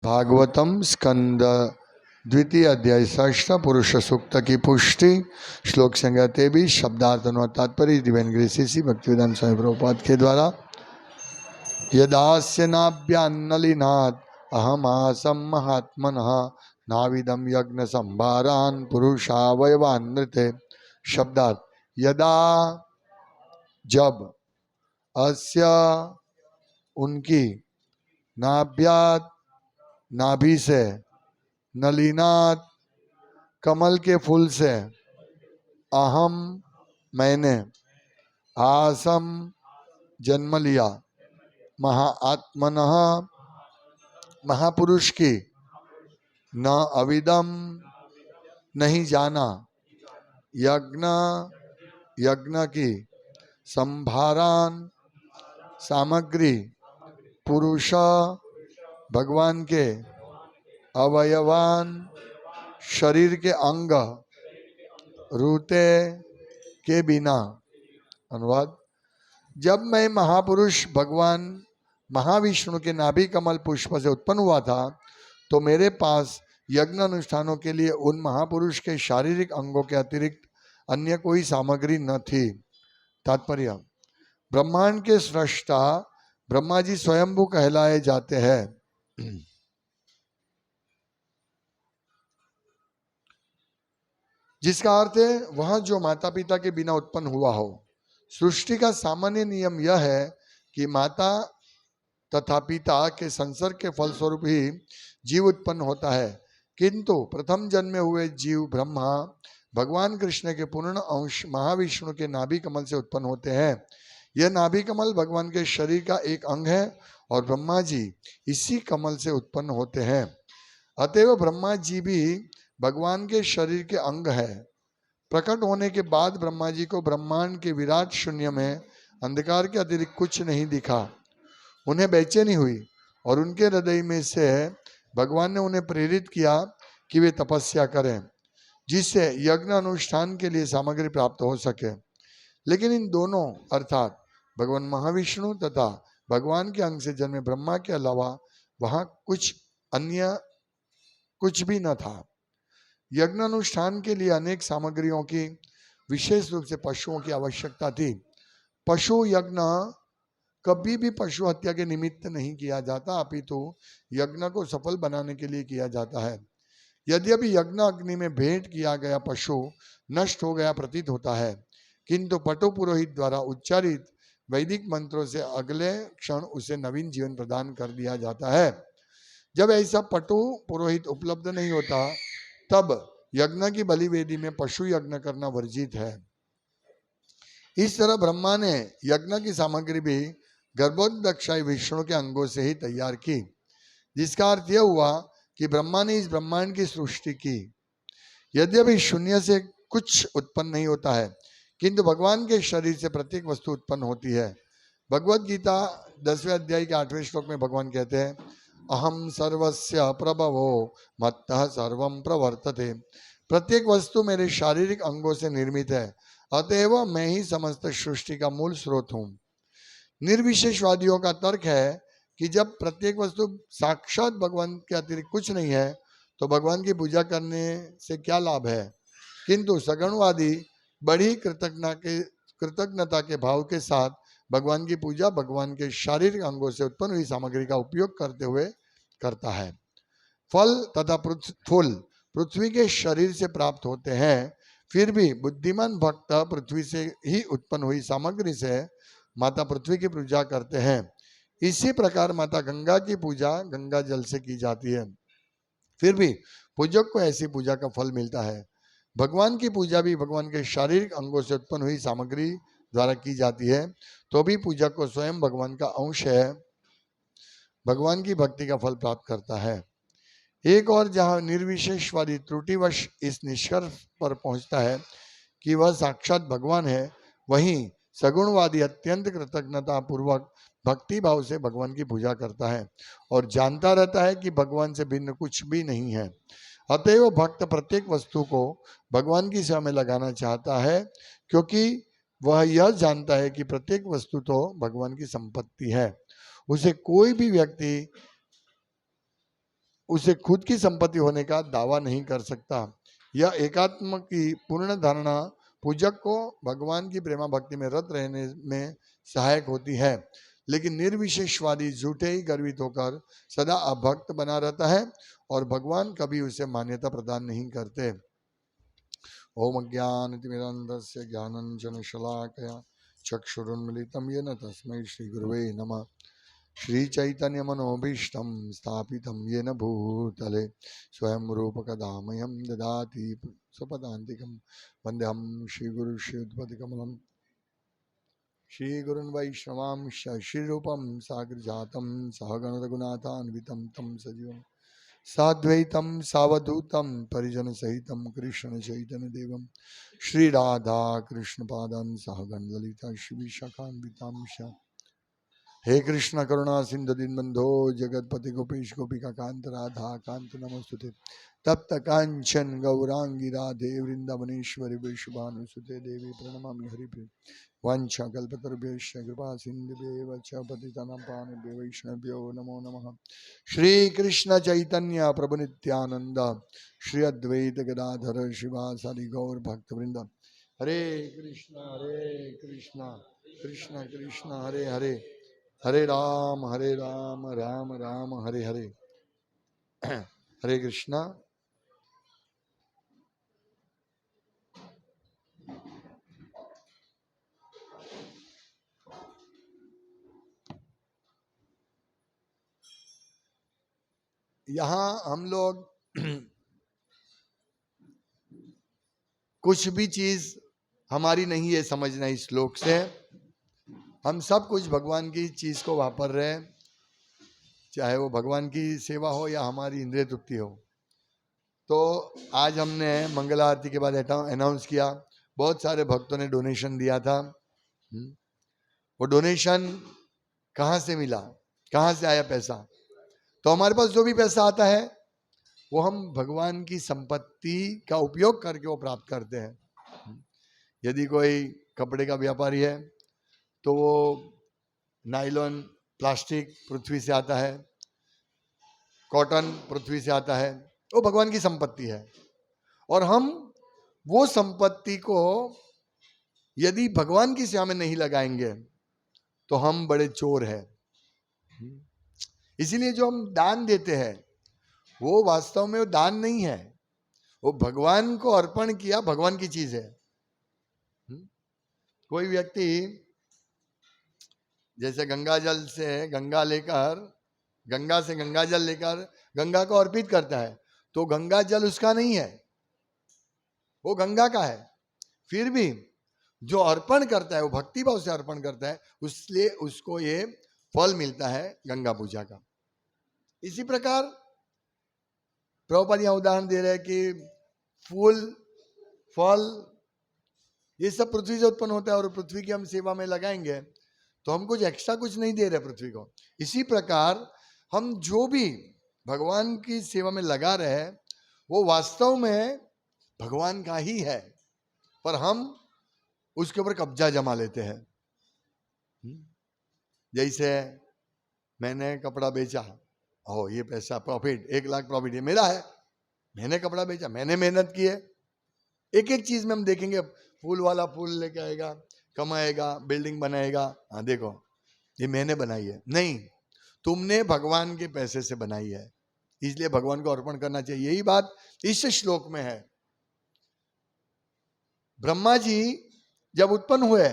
भागवतम स्कंद द्वितीय अध्याय षष्ठ पुरुष सूक्त की पुष्टि श्लोक संख्या 23 शब्दार्थ और तात्पर्य दिव्यन ग्रेसी भक्तिवेदांत स्वामी प्रभुपाद के द्वारा। यदास्य नाभ्यान्नलिनात् अहमासम महात्मनः नाविदम यज्ञ संभारान पुरुषावयवान्नृते। शब्दार्थ यदा जब अस्य उनकी नाभ्यात् नाभि से नलिनात् कमल के फूल से अहम मैंने आसम जन्म लिया महात्मनः महापुरुष की न अविदम नहीं जाना यज्ञ यज्ञ की संभारान सामग्री पुरुष भगवान के अवयवान शरीर के अंग रूते के बिना। अनुवाद जब मैं महापुरुष भगवान महाविष्णु के नाभि कमल पुष्प से उत्पन्न हुआ था तो मेरे पास यज्ञ अनुष्ठानों के लिए उन महापुरुष के शारीरिक अंगों के अतिरिक्त अन्य कोई सामग्री न थी। तात्पर्य ब्रह्मांड के सृष्टा ब्रह्मा जी स्वयंभू कहलाए जाते हैं। जिसका अर्थ है वह जो माता पिता के बिना उत्पन्न हुआ हो। सृष्टि का सामान्य नियम यह है कि माता तथा पिता के संसर्ग के फलस्वरूप ही जीव उत्पन्न होता है, किंतु प्रथम जन्मे हुए जीव ब्रह्मा भगवान कृष्ण के पूर्ण अंश महाविष्णु के नाभि कमल से उत्पन्न होते हैं। यह नाभि कमल भगवान के शरीर का एक अंग है और ब्रह्मा जी इसी कमल से उत्पन्न होते हैं। अतएव ब्रह्मा जी भी भगवान के शरीर के अंग है। प्रकट होने के बाद ब्रह्मा जी को ब्रह्मांड के विराट शून्य में अंधकार के अतिरिक्त कुछ नहीं दिखा। उन्हें बेचैनी हुई और उनके हृदय में से भगवान ने उन्हें प्रेरित किया कि वे तपस्या करें जिससे यज्ञ अनुष्ठान के लिए सामग्री प्राप्त हो सके। लेकिन इन दोनों अर्थात भगवान महाविष्णु तथा भगवान के अंग से जन्मे ब्रह्मा के अलावा वहां अन्य कुछ भी न था। यज्ञ अनुष्ठान के लिए अनेक सामग्रियों की विशेष रूप से पशुओं की आवश्यकता थी। पशु यज्ञ कभी भी पशु हत्या के निमित्त नहीं किया जाता, अपितु यज्ञ को सफल बनाने के लिए किया जाता है। यद्यपि यज्ञ अग्नि में भेंट किया गया पशु नष्ट हो गया प्रतीत होता है, किंतु पटु पुरोहित द्वारा उच्चारित वैदिक मंत्रों से अगले क्षण उसे नवीन जीवन प्रदान कर दिया जाता है। जब ऐसा पटु पुरोहित उपलब्ध नहीं होता तब यज्ञ की बलि वेदी में पशु यज्ञ करना वर्जित है। इस तरह ब्रह्मा ने यज्ञ की सामग्री भी गर्भोदक्षाई विष्णु के अंगों से ही तैयार की, जिसका अर्थ यह हुआ कि ब्रह्मा ने इस ब्रह्मांड की सृष्टि की। यद्यपि शून्य से कुछ उत्पन्न नहीं होता है, किंतु भगवान के शरीर से प्रत्येक वस्तु उत्पन्न होती है। भगवत गीता 10वें अध्याय के 8वें श्लोक में भगवान कहते हैं, अहम सर्वस्य प्रभवो मत्तः सर्वं प्रवर्तते। प्रत्येक वस्तु मेरे शारीरिक अंगों से निर्मित है, अतएव मैं ही समस्त सृष्टि का मूल स्रोत हूँ। निर्विशेषवादियों का तर्क है कि जब प्रत्येक वस्तु साक्षात भगवान के अतिरिक्त कुछ नहीं है तो भगवान की पूजा करने से क्या लाभ है। किंतु सगुणवादी बड़ी कृतज्ञता के भाव के साथ भगवान की पूजा भगवान के शारीरिक अंगों से उत्पन्न हुई सामग्री का उपयोग करते हुए करता है। फल तथा फूल पृथ्वी के शरीर से प्राप्त होते हैं, फिर भी बुद्धिमान भक्त पृथ्वी से ही उत्पन्न हुई सामग्री से माता पृथ्वी की पूजा करते हैं। इसी प्रकार माता गंगा की पूजा गंगा जल से की जाती है, फिर भी पूजक को ऐसी पूजा का फल मिलता है। भगवान की पूजा भी भगवान के शारीरिक अंगों से उत्पन्न हुई सामग्री द्वारा की जाती है, तो भी पूजक को स्वयं भगवान का अंश है, भगवान की भक्ति का फल प्राप्त करता है। एक और जहाँ निर्विशेषवादी त्रुटिवश इस निष्कर्ष पर पहुंचता है कि वह साक्षात भगवान है, वहीं सगुणवादी अत्यंत कृतज्ञता पूर्वक भक्ति भाव से भगवान की पूजा करता है और जानता रहता है कि भगवान से भिन्न कुछ भी नहीं है। अतएव भक्त प्रत्येक वस्तु को भगवान की सेवा में लगाना चाहता है, क्योंकि वह यह जानता है कि प्रत्येक वस्तु तो भगवान की संपत्ति है। उसे कोई भी व्यक्ति उसे खुद की संपत्ति होने का दावा नहीं कर सकता। यह एकात्म की पूर्ण धारणा पूजक को भगवान की प्रेमा भक्ति में रत रहने में सहायक होती है, लेकिन निर्विशेषवादी झूठे ही गर्वित होकर सदा अभक्त बना रहता है और भगवान कभी उसे मान्यता प्रदान नहीं करते। ओम अज्ञानतिमिरन्धस्य ज्ञानञ्जन शलाकया चक्षुरुन्मिलितं येन तस्मै श्रीगुरुवे नमः। श्रीचैतन्य मनोभीष्टं स्थापितं येन भूतले स्वयं रूपकदामयं ददाति स्वपदान्तिकं वन्देऽहं श्रीगुरु श्रीयुतपतिकमलं श्रीगुरुन् वैष्णवांश्च श्रीरूपं साग्रजातं सहगणरघुनाथान्वितं तं सजीवं साद्वैतं सावधूतं परिजनसहितं कृष्णचैतन्यदेवं श्रीराधाकृष्णपादान् सहगण ललिता श्रीविशाखान्वितांश्च। हे कृष्ण करुणा सिंधु दीनबंधो जगतपति गोपेश गोपिका कांत राधा कांत नमस्तुते। तप्त कांचन गौरांगी राधे वृंदावनेश्वरी वृषभानुसुते देवी प्रणमामि हरिप्रिय। वांछा कल्पतरुभ्यश्च कृपा सिन्धुभ्येव च पतितानां पावनेभ्यो वैष्णवेभ्यो नमो नमः। श्री कृष्ण चैतन्य प्रभु नित्यानंद श्री अद्वैत गदाधर शिवासादि गौर भक्तवृंद। हरे कृष्ण कृष्ण कृष्ण हरे हरे, हरे राम राम राम हरे हरे। हरे कृष्णा। यहाँ हम लोग कुछ भी चीज हमारी नहीं है समझना इस श्लोक से। हम सब कुछ भगवान की चीज को वापर रहे हैं, चाहे वो भगवान की सेवा हो या हमारी इंद्रिय तृप्ति हो। तो आज हमने मंगल आरती के बाद अनाउंस किया, बहुत सारे भक्तों ने डोनेशन दिया था। वो डोनेशन कहाँ से मिला, कहाँ से आया पैसा? तो हमारे पास जो भी पैसा आता है वो हम भगवान की संपत्ति का उपयोग करके वो प्राप्त करते हैं। यदि कोई कपड़े का व्यापारी है तो वो नायलॉन प्लास्टिक पृथ्वी से आता है, कॉटन पृथ्वी से आता है, वो भगवान की संपत्ति है। और हम वो संपत्ति को यदि भगवान की सेवा में नहीं लगाएंगे तो हम बड़े चोर हैं। इसीलिए जो हम दान देते हैं वो वास्तव में वो दान नहीं है, वो भगवान को अर्पण किया भगवान की चीज है। कोई व्यक्ति जैसे गंगा जल से गंगा से गंगा जल लेकर गंगा को अर्पित करता है, तो गंगा जल उसका नहीं है, वो गंगा का है। फिर भी जो अर्पण करता है वो भक्ति भाव से अर्पण करता है, इसलिए उसको ये फल मिलता है गंगा पूजा का। इसी प्रकार प्रभुपाद यहाँ उदाहरण दे रहे हैं कि फूल फल ये सब पृथ्वी से उत्पन्न होता है और पृथ्वी की हम सेवा में लगाएंगे तो हम कुछ एक्स्ट्रा कुछ नहीं दे रहे पृथ्वी को। इसी प्रकार हम जो भी भगवान की सेवा में लगा रहे हैं वो वास्तव में भगवान का ही है, पर हम उसके ऊपर कब्जा जमा लेते हैं। जैसे मैंने कपड़ा बेचा, ओ ये पैसा प्रॉफिट, 1 लाख प्रॉफिट, ये मेरा है, मैंने कपड़ा बेचा, मैंने मेहनत की है। एक एक चीज में हम देखेंगे, फूल वाला फूल लेके आएगा, कमाएगा, बिल्डिंग बनाएगा, हाँ देखो ये मैंने बनाई है। नहीं, तुमने भगवान के पैसे से बनाई है, इसलिए भगवान को अर्पण करना चाहिए। यही बात इस श्लोक में है। ब्रह्मा जी जब उत्पन्न हुए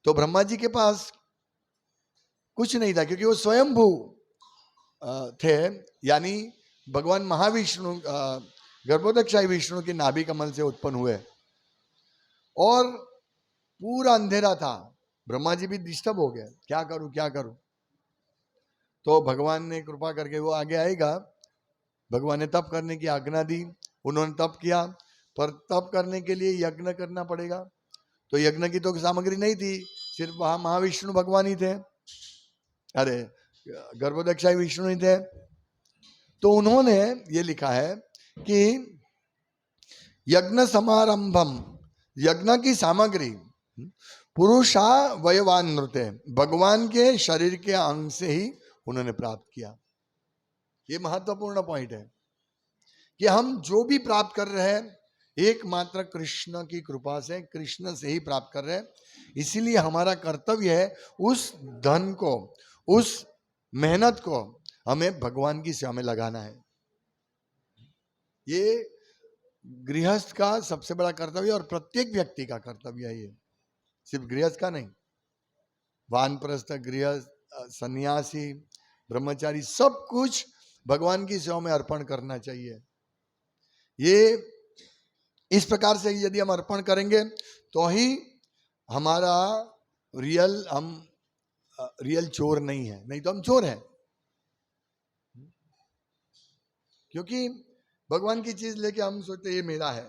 तो ब्रह्मा जी के पास कुछ नहीं था, क्योंकि वो स्वयंभू थे, यानी भगवान महाविष्णु गर्भोदकशाही विष्णु के नाभि कमल से उत्पन्न हुए और पूरा अंधेरा था। ब्रह्मा जी भी डिस्टर्ब हो गए, क्या करूं क्या करूं। तो भगवान ने कृपा करके वो आगे आएगा, भगवान ने तप करने की आज्ञा दी, उन्होंने तप किया, पर तप करने के लिए यज्ञ करना पड़ेगा। तो यज्ञ की तो सामग्री नहीं थी, सिर्फ वहां महाविष्णु भगवान ही थे, अरे गर्भोदकशाही विष्णु ही थे। तो उन्होंने ये लिखा है कि यज्ञ समारंभम, यज्ञ की सामग्री पुरुषा वयवान नृत्य, भगवान के शरीर के अंग से ही उन्होंने प्राप्त किया। ये महत्वपूर्ण पॉइंट है कि हम जो भी प्राप्त कर रहे हैं एकमात्र कृष्ण की कृपा से, कृष्ण से ही प्राप्त कर रहे हैं। इसीलिए हमारा कर्तव्य है उस धन को, उस मेहनत को हमें भगवान की सेवा में लगाना है। ये गृहस्थ का सबसे बड़ा कर्तव्य और प्रत्येक व्यक्ति का कर्तव्य है। ये सिर्फ गृहस्थ का नहीं, वानप्रस्थ, गृहस्थ, सन्यासी, ब्रह्मचारी, सब कुछ भगवान की सेवा में अर्पण करना चाहिए। ये इस प्रकार से यदि हम अर्पण करेंगे तो ही हमारा हम रियल चोर नहीं है, नहीं तो हम चोर हैं। क्योंकि भगवान की चीज लेके हम सोचते ये मेरा है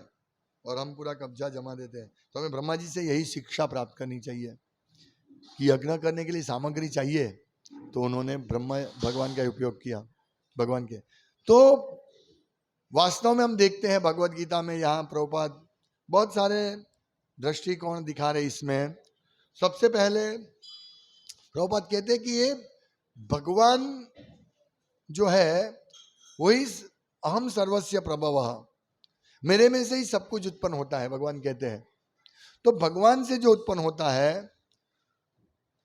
और हम पूरा कब्जा जमा देते हैं। तो हमें ब्रह्मा जी से यही शिक्षा प्राप्त करनी चाहिए कि यज्ञ करने के लिए सामग्री चाहिए, तो उन्होंने भगवान का उपयोग किया, भगवान के। तो वास्तव में हम देखते हैं भगवत गीता में, यहाँ प्रभुपाद बहुत सारे दृष्टिकोण दिखा रहे इसमें। सबसे पहले प्रभुपाद कहते हैं कि ये भगवान जो है वही अहम सर्वस्य प्रभवः, मेरे में से ही सब कुछ उत्पन्न होता है, भगवान कहते हैं। तो भगवान से जो उत्पन्न होता है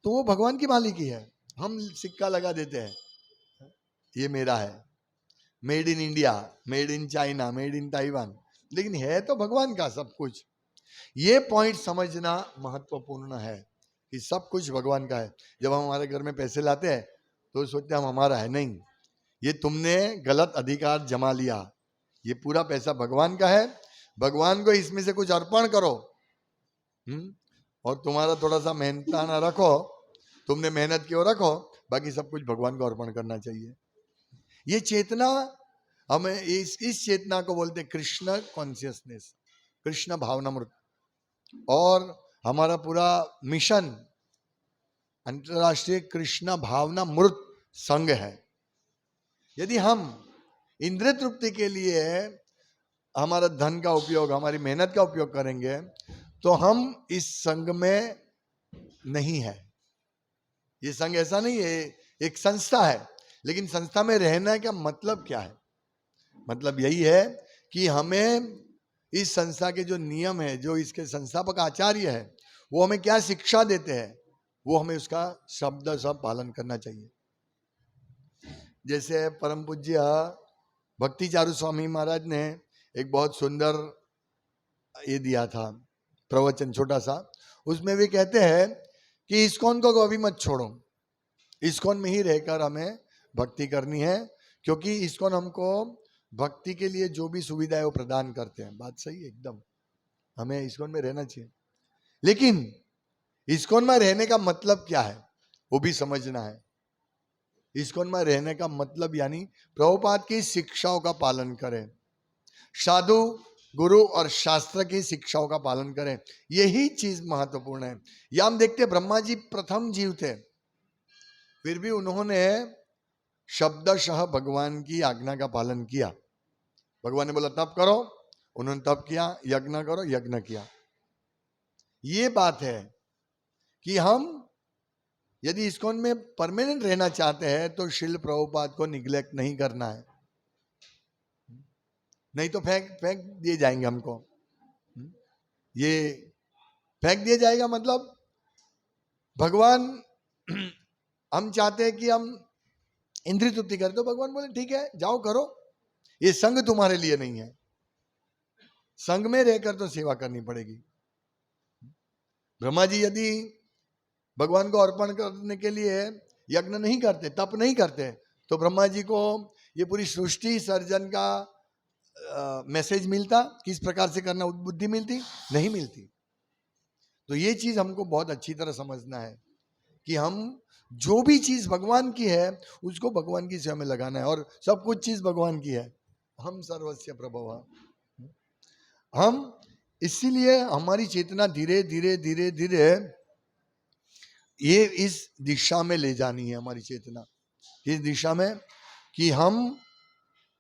तो वो भगवान की मालिकी है। हम सिक्का लगा देते हैं ये मेरा है, made in India, made in China, made in Taiwan, लेकिन है तो भगवान का सब कुछ। ये पॉइंट समझना महत्वपूर्ण है कि सब कुछ भगवान का है। जब हम हमारे घर में पैसे लाते हैं तो सोचते हैं हम हमारा है, नहीं, ये तुमने गलत अधिकार जमा लिया, ये पूरा पैसा भगवान का है, भगवान को इसमें से कुछ अर्पण करो। और तुम्हारा थोड़ा सा मेहनताना रखो, तुमने मेहनत की और रखो, बाकी सब कुछ भगवान को अर्पण करना चाहिए। ये चेतना, हमें इस चेतना को बोलते कृष्ण कॉन्शियसनेस, कृष्ण भावनामृत। और हमारा पूरा मिशन अंतरराष्ट्रीय कृष्ण भावनामृत संघ है। यदि हम इंद्रिय तृप्ति के लिए हमारा धन का उपयोग, हमारी मेहनत का उपयोग करेंगे तो हम इस संघ में नहीं है। ये संघ ऐसा नहीं है, एक संस्था है, लेकिन संस्था में रहने का मतलब क्या है? मतलब यही है कि हमें इस संस्था के जो नियम है, जो इसके संस्थापक आचार्य है, वो हमें क्या शिक्षा देते हैं, वो हमें उसका शब्द सब पालन करना चाहिए। जैसे परम पूज्य भक्ति चारू स्वामी महाराज ने एक बहुत सुंदर ये दिया था प्रवचन, छोटा सा। उसमें वे कहते हैं कि इस्कॉन को कभी मत छोड़ो, इस्कॉन में ही रहकर हमें भक्ति करनी है, क्योंकि इस्कॉन हमको भक्ति के लिए जो भी सुविधा है वो प्रदान करते हैं। बात सही है एकदम, हमें इस्कॉन में रहना चाहिए। लेकिन इस्कॉन में रहने का मतलब क्या है वो भी समझना है। इस्कॉन में रहने का मतलब यानी प्रभुपाद की शिक्षाओं का पालन करें, साधु गुरु और शास्त्र की शिक्षाओं का पालन करें, यही चीज महत्वपूर्ण है। यह हम देखते ब्रह्मा जी प्रथम जीव थे, फिर भी उन्होंने शब्दशः भगवान की आज्ञा का पालन किया। भगवान ने बोला तप करो, उन्होंने तप किया, यज्ञ करो, यज्ञ किया। ये बात है कि हम यदि इस्कॉन में परमानेंट रहना चाहते हैं तो श्रील प्रभुपाद को निग्लेक्ट नहीं करना है, नहीं तो फेंक दिए जाएंगे हमको। ये फेंक दिया जाएगा मतलब भगवान हम चाहते हैं कि हम इंद्रिय तृप्ति करें, तो भगवान बोले ठीक है जाओ करो, ये संघ तुम्हारे लिए नहीं है। संघ में रहकर तो सेवा करनी पड़ेगी। ब्रह्मा जी यदि भगवान को अर्पण करने के लिए यज्ञ नहीं करते, तप नहीं करते, तो ब्रह्मा जी को ये पूरी सृष्टि सर्जन का मैसेज मिलता, किस प्रकार से करना बुद्धि मिलती? नहीं मिलती। तो ये चीज हमको बहुत अच्छी तरह समझना है कि हम जो भी चीज भगवान की है उसको भगवान की सेवा में लगाना है, और सब कुछ चीज भगवान की है। हम सर्वस्य प्रभव, हम इसीलिए हमारी चेतना धीरे धीरे धीरे धीरे ये इस दिशा में ले जानी है। हमारी चेतना इस दिशा में कि हम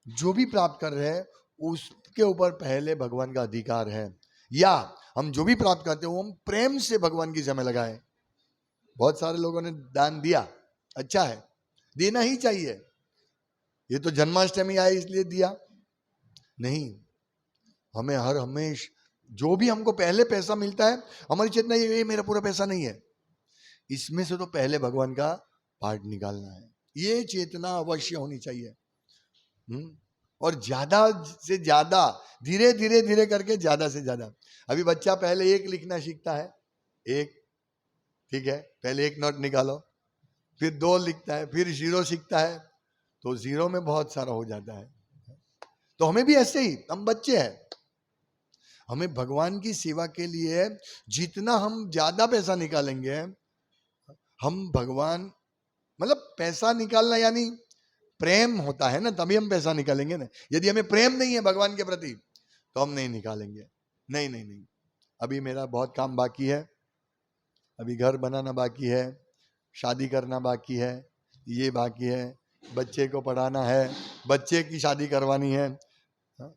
जो भी प्राप्त कर रहे हैं उसके ऊपर पहले भगवान का अधिकार है, या हम जो भी प्राप्त करते हैं वो हम प्रेम से भगवान की जगह लगाएं। बहुत सारे लोगों ने दान दिया, अच्छा है, देना ही चाहिए। ये तो जन्माष्टमी आई इसलिए दिया नहीं। हमें हर हमेश जो भी हमको पहले पैसा मिलता है, हमारी चेतना ये मेरा पूरा पैसा नहीं है, इसमें से तो पहले भगवान का पार्ट निकालना है, ये चेतना अवश्य होनी चाहिए। और ज्यादा से ज्यादा, धीरे धीरे धीरे करके ज्यादा से ज्यादा। अभी बच्चा पहले एक लिखना सीखता है, एक, ठीक है, पहले एक नोट निकालो, फिर दो लिखता है, फिर जीरो सीखता है, तो जीरो में बहुत सारा हो जाता है। तो हमें भी ऐसे ही, हम बच्चे हैं, हमें भगवान की सेवा के लिए जितना हम ज्यादा पैसा निकालेंगे, हम भगवान, मतलब पैसा निकालना यानी प्रेम होता है ना, तभी हम पैसा निकालेंगे ना। यदि हमें प्रेम नहीं है भगवान के प्रति तो हम नहीं निकालेंगे। नहीं नहीं नहीं, अभी मेरा बहुत काम बाकी है, अभी घर बनाना बाकी है, शादी करना बाकी है, ये बाकी है, बच्चे को पढ़ाना है, बच्चे की शादी करवानी है,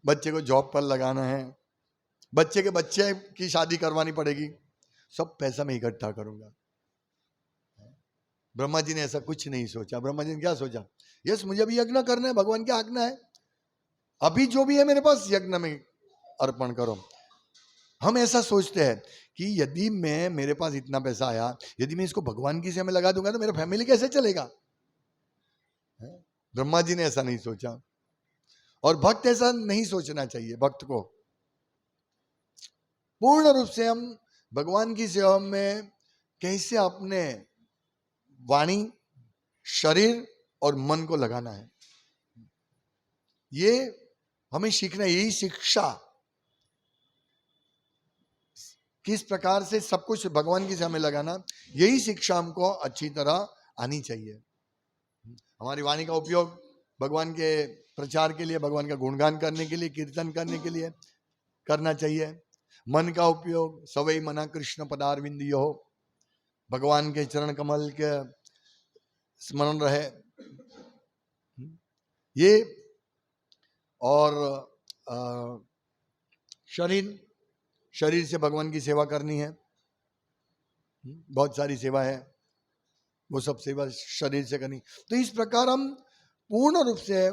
बच्चे को जॉब पर लगाना है, बच्चे के बच्चे की शादी करवानी पड़ेगी, सब पैसा मैं इकट्ठा करूंगा। ब्रह्मा जी ने ऐसा कुछ नहीं सोचा। ब्रह्मा जी ने क्या सोचा? यस, मुझे अभी यज्ञ करना है, भगवान की आज्ञा है, अभी जो भी है मेरे पास यज्ञ में अर्पण करो। हम ऐसा सोचते हैं कि यदि मैं, मेरे पास इतना पैसा आया, यदि मैं इसको भगवान की सेवा में लगा दूंगा तो मेरा फैमिली कैसे चलेगा? ब्रह्मा जी ने ऐसा नहीं सोचा, और भक्त ऐसा नहीं सोचना चाहिए। भक्त को पूर्ण रूप से हम भगवान की सेवा में कैसे अपने वाणी, शरीर और मन को लगाना है, ये हमें सीखना है। यही शिक्षा, किस प्रकार से सब कुछ भगवान की सेवा में लगाना, यही शिक्षा हमको अच्छी तरह आनी चाहिए। हमारी वाणी का उपयोग भगवान के प्रचार के लिए, भगवान का गुणगान करने के लिए, कीर्तन करने के लिए करना चाहिए। मन का उपयोग सवै मना कृष्ण पदारविंद हो, भगवान के चरण कमल के स्मरण रहे, ये। और शरीर से भगवान की सेवा करनी है, बहुत सारी सेवा है, वो सब सेवा शरीर से करनी। तो इस प्रकार हम पूर्ण रूप से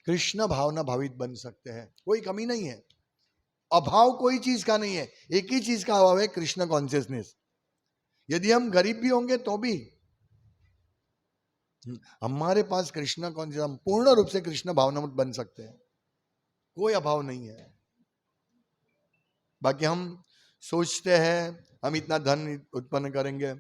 कृष्ण भावना भावित बन सकते हैं, कोई कमी नहीं है, अभाव कोई चीज का नहीं है, एक ही चीज का अभाव है, कृष्ण कॉन्शियसनेस। यदि हम गरीब भी होंगे तो भी हमारे पास कृष्ण कॉन्शियस, हम पूर्ण रूप से कृष्ण भावनामत बन सकते हैं, कोई अभाव नहीं है। बाकी हम सोचते हैं हम इतना धन उत्पन्न करेंगे,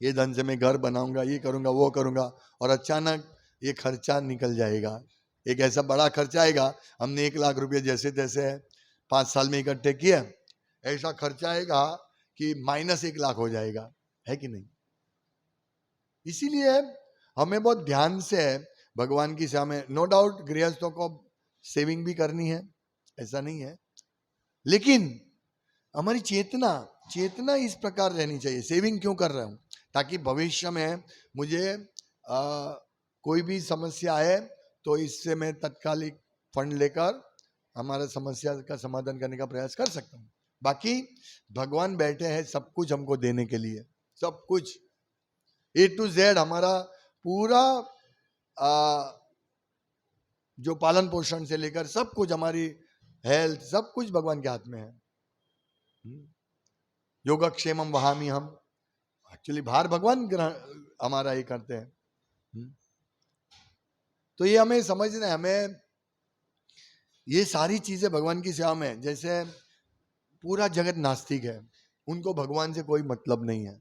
ये धन से मैं घर बनाऊंगा, ये करूंगा, वो करूंगा, और अचानक ये खर्चा निकल जाएगा, एक ऐसा बड़ा खर्चा आएगा, हमने 1 लाख रुपए जैसे तैसे 5 साल में इकट्ठे किए, ऐसा खर्चा आएगा कि -1 लाख हो जाएगा, है कि नहीं? इसीलिए हमें बहुत ध्यान से भगवान की सेवा में, नो डाउट गृहस्थों को सेविंग भी करनी है, ऐसा नहीं है, लेकिन हमारी चेतना इस प्रकार रहनी चाहिए। सेविंग क्यों कर रहा हूं? ताकि भविष्य में मुझे कोई भी समस्या आए तो इससे मैं तत्कालिक फंड लेकर हमारा समस्या का समाधान करने का प्रयास कर सकता हूँ। बाकी भगवान बैठे हैं सब कुछ हमको देने के लिए, सब कुछ A to Z, हमारा पूरा जो पालन पोषण से लेकर सब कुछ, हमारी हेल्थ, सब कुछ भगवान के हाथ में है। योगक्षेमम वहामी हम, एक्चुअली भार भगवान हमारा ये करते हैं। तो ये हमें समझना है, हमें ये सारी चीजें भगवान की सेवा में, जैसे पूरा जगत नास्तिक है, उनको भगवान से कोई मतलब नहीं है,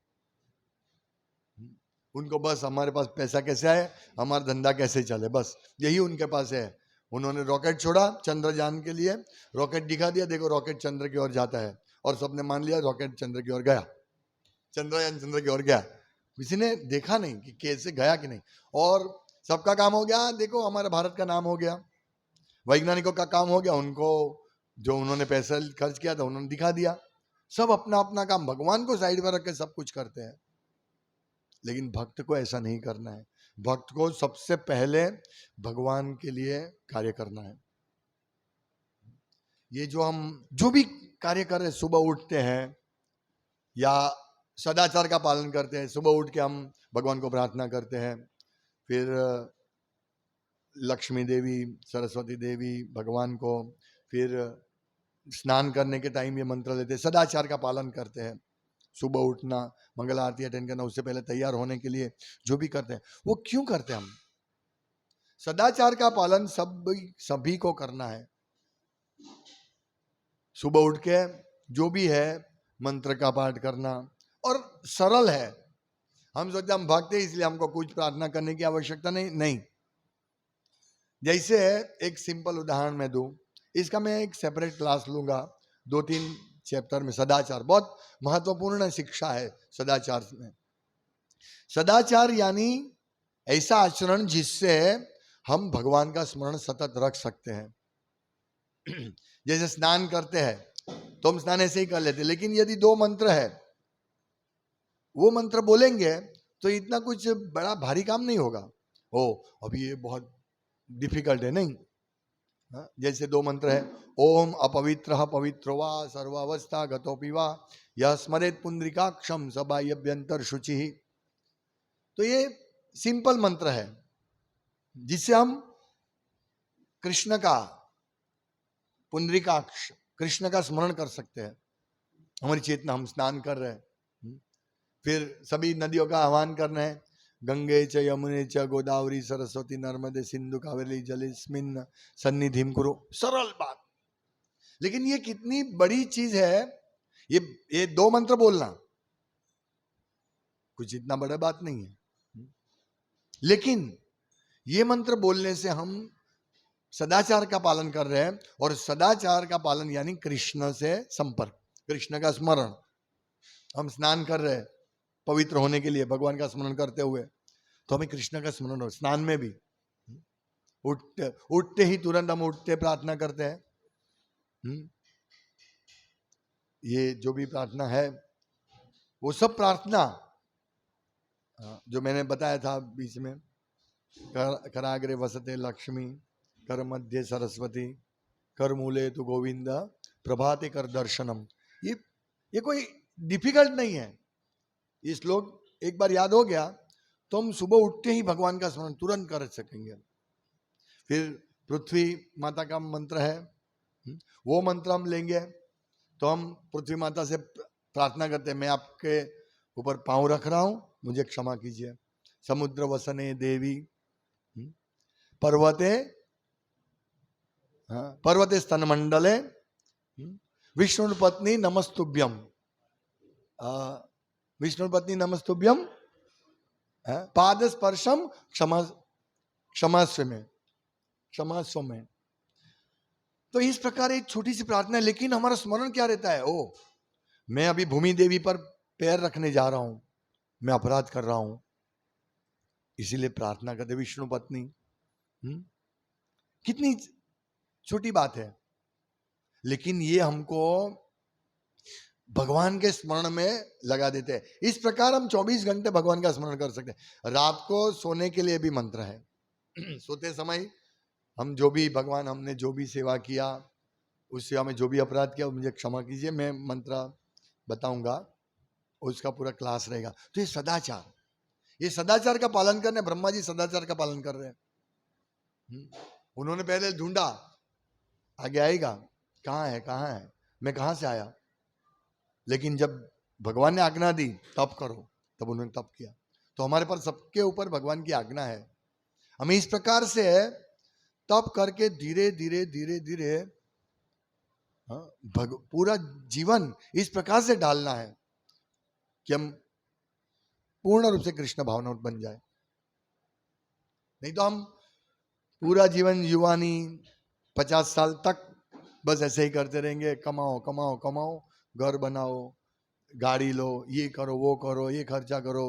उनको बस हमारे पास पैसा कैसे आए, हमारा धंधा कैसे चले, बस यही उनके पास है। उन्होंने रॉकेट छोड़ा चंद्रयान के लिए, रॉकेट दिखा दिया, देखो रॉकेट चंद्र की ओर जाता है, और सबने मान लिया रॉकेट चंद्र की ओर गया, चंद्रयान चंद्र की ओर गया, किसी ने देखा नहीं कि कैसे गया कि नहीं। और सबका काम हो गया, देखो हमारे भारत का नाम हो गया, वैज्ञानिकों का काम हो गया, उनको जो उन्होंने पैसा खर्च किया था उन्होंने दिखा दिया, सब अपना अपना काम भगवान को साइड में रख के सब कुछ करते हैं। लेकिन भक्त को ऐसा नहीं करना है, भक्त को सबसे पहले भगवान के लिए कार्य करना है। ये जो हम जो भी कार्य कर रहे हैं, सुबह उठते हैं या सदाचार का पालन करते हैं, सुबह उठ के हम भगवान को प्रार्थना करते हैं, फिर लक्ष्मी देवी, सरस्वती देवी, भगवान को, फिर स्नान करने के टाइम ये मंत्र लेते हैं, सदाचार का पालन करते हैं, सुबह उठना, मंगल आरती अटेंड करना, उससे पहले तैयार होने के लिए जो भी करते हैं, वो क्यों करते हैं? हम सदाचार का पालन सभी को करना है। सुबह उठ के जो भी है मंत्र का पाठ करना, और सरल है। हम सोचते हम भागते इसलिए हमको कुछ प्रार्थना करने की आवश्यकता नहीं। जैसे एक सिंपल उदाहरण मैं दूं, इसका मैं एक सेपरेट क्लास लूंगा 2-3 चैप्टर में। सदाचार बहुत महत्वपूर्ण शिक्षा है सदाचार में। सदाचार यानी ऐसा आचरण जिससे हम भगवान का स्मरण सतत रख सकते हैं। जैसे स्नान करते हैं तो हम स्नान ऐसे ही कर लेते हैं, लेकिन यदि 2 मंत्र है, वो मंत्र बोलेंगे तो इतना कुछ बड़ा भारी काम नहीं होगा। अभी ये बहुत डिफिकल्ट है, नहीं। जैसे 2 मंत्र है, ओम अपवित्र पवित्रो वा सर्वावस्था गतोपि वा यह स्मरेत पुंडरीकाक्षम स बाह्यभ्यंतर शुचि। तो ये सिंपल मंत्र है जिससे हम कृष्ण का, पुंडरीकाक्ष कृष्ण का स्मरण कर सकते हैं। हमारी चेतना, हम स्नान कर रहे हैं, फिर सभी नदियों का आह्वान करना है, गंगे च यमुने च गोदावरी सरस्वती नर्मदे सिंधु कावेरी जलेस्मिन् सन्निधिं कुरु। सरल बात, लेकिन ये कितनी बड़ी चीज है। ये 2 मंत्र बोलना कुछ इतना बड़ा बात नहीं है, लेकिन ये मंत्र बोलने से हम सदाचार का पालन कर रहे हैं, और सदाचार का पालन यानी कृष्ण से संपर्क, कृष्ण का स्मरण। हम स्नान कर रहे हैं पवित्र होने के लिए, भगवान का स्मरण करते हुए, तो हमें कृष्ण का स्मरण हो। स्नान में भी उठते ही तुरंत हम उठते प्रार्थना करते हैं। ये जो भी प्रार्थना है वो सब प्रार्थना जो मैंने बताया था बीच में, कराग्रे वसते लक्ष्मी, कर मध्य सरस्वती, कर मूले तु गोविंद, प्रभाते कर दर्शनम। ये कोई डिफिकल्ट नहीं है। ये श्लोक एक बार याद हो गया तो हम सुबह उठते ही भगवान का स्मरण तुरंत कर सकेंगे। फिर पृथ्वी माता का मंत्र है, वो मंत्र हम लेंगे तो हम पृथ्वी माता से प्रार्थना करते हैं, मैं आपके ऊपर पांव रख रहा हूं, मुझे क्षमा कीजिए। समुद्र वसने देवी, पर्वते पर्वते स्तन मंडले, विष्णु पत्नी नमस्तुभ्यम, विष्णु पत्नी नमस्तुभ्यम, पाद स्पर्शम क्षमास्व में। तो इस प्रकार एक छोटी सी प्रार्थना है, लेकिन हमारा स्मरण क्या रहता है? मैं अभी भूमि देवी पर पैर रखने जा रहा हूं, मैं अपराध कर रहा हूं, इसीलिए प्रार्थना करते विष्णु पत्नी। कितनी छोटी बात है, लेकिन ये हमको भगवान के स्मरण में लगा देते हैं। इस प्रकार हम 24 घंटे भगवान का स्मरण कर सकते हैं। रात को सोने के लिए भी मंत्र है। सोते समय हम जो भी भगवान, हमने जो भी सेवा किया, उस सेवा में जो भी अपराध किया मुझे क्षमा कीजिए, मैं मंत्र बताऊंगा, उसका पूरा क्लास रहेगा। तो ये सदाचार का पालन करने, ब्रह्मा जी सदाचार का पालन कर रहे हैं। उन्होंने पहले ढूंढा, आगे आएगा, कहाँ है, मैं कहां से आया, लेकिन जब भगवान ने आज्ञा दी तप करो, तब उन्होंने तप किया। तो हमारे पर सबके ऊपर भगवान की आज्ञा है, हमें इस प्रकार से तप करके धीरे धीरे पूरा जीवन इस प्रकार से डालना है कि हम पूर्ण रूप से कृष्ण भावना बन जाए। नहीं तो हम पूरा जीवन युवानी 50 साल तक बस ऐसे ही करते रहेंगे, कमाओ कमाओ कमाओ, घर बनाओ, गाड़ी लो, ये करो वो करो, ये खर्चा करो,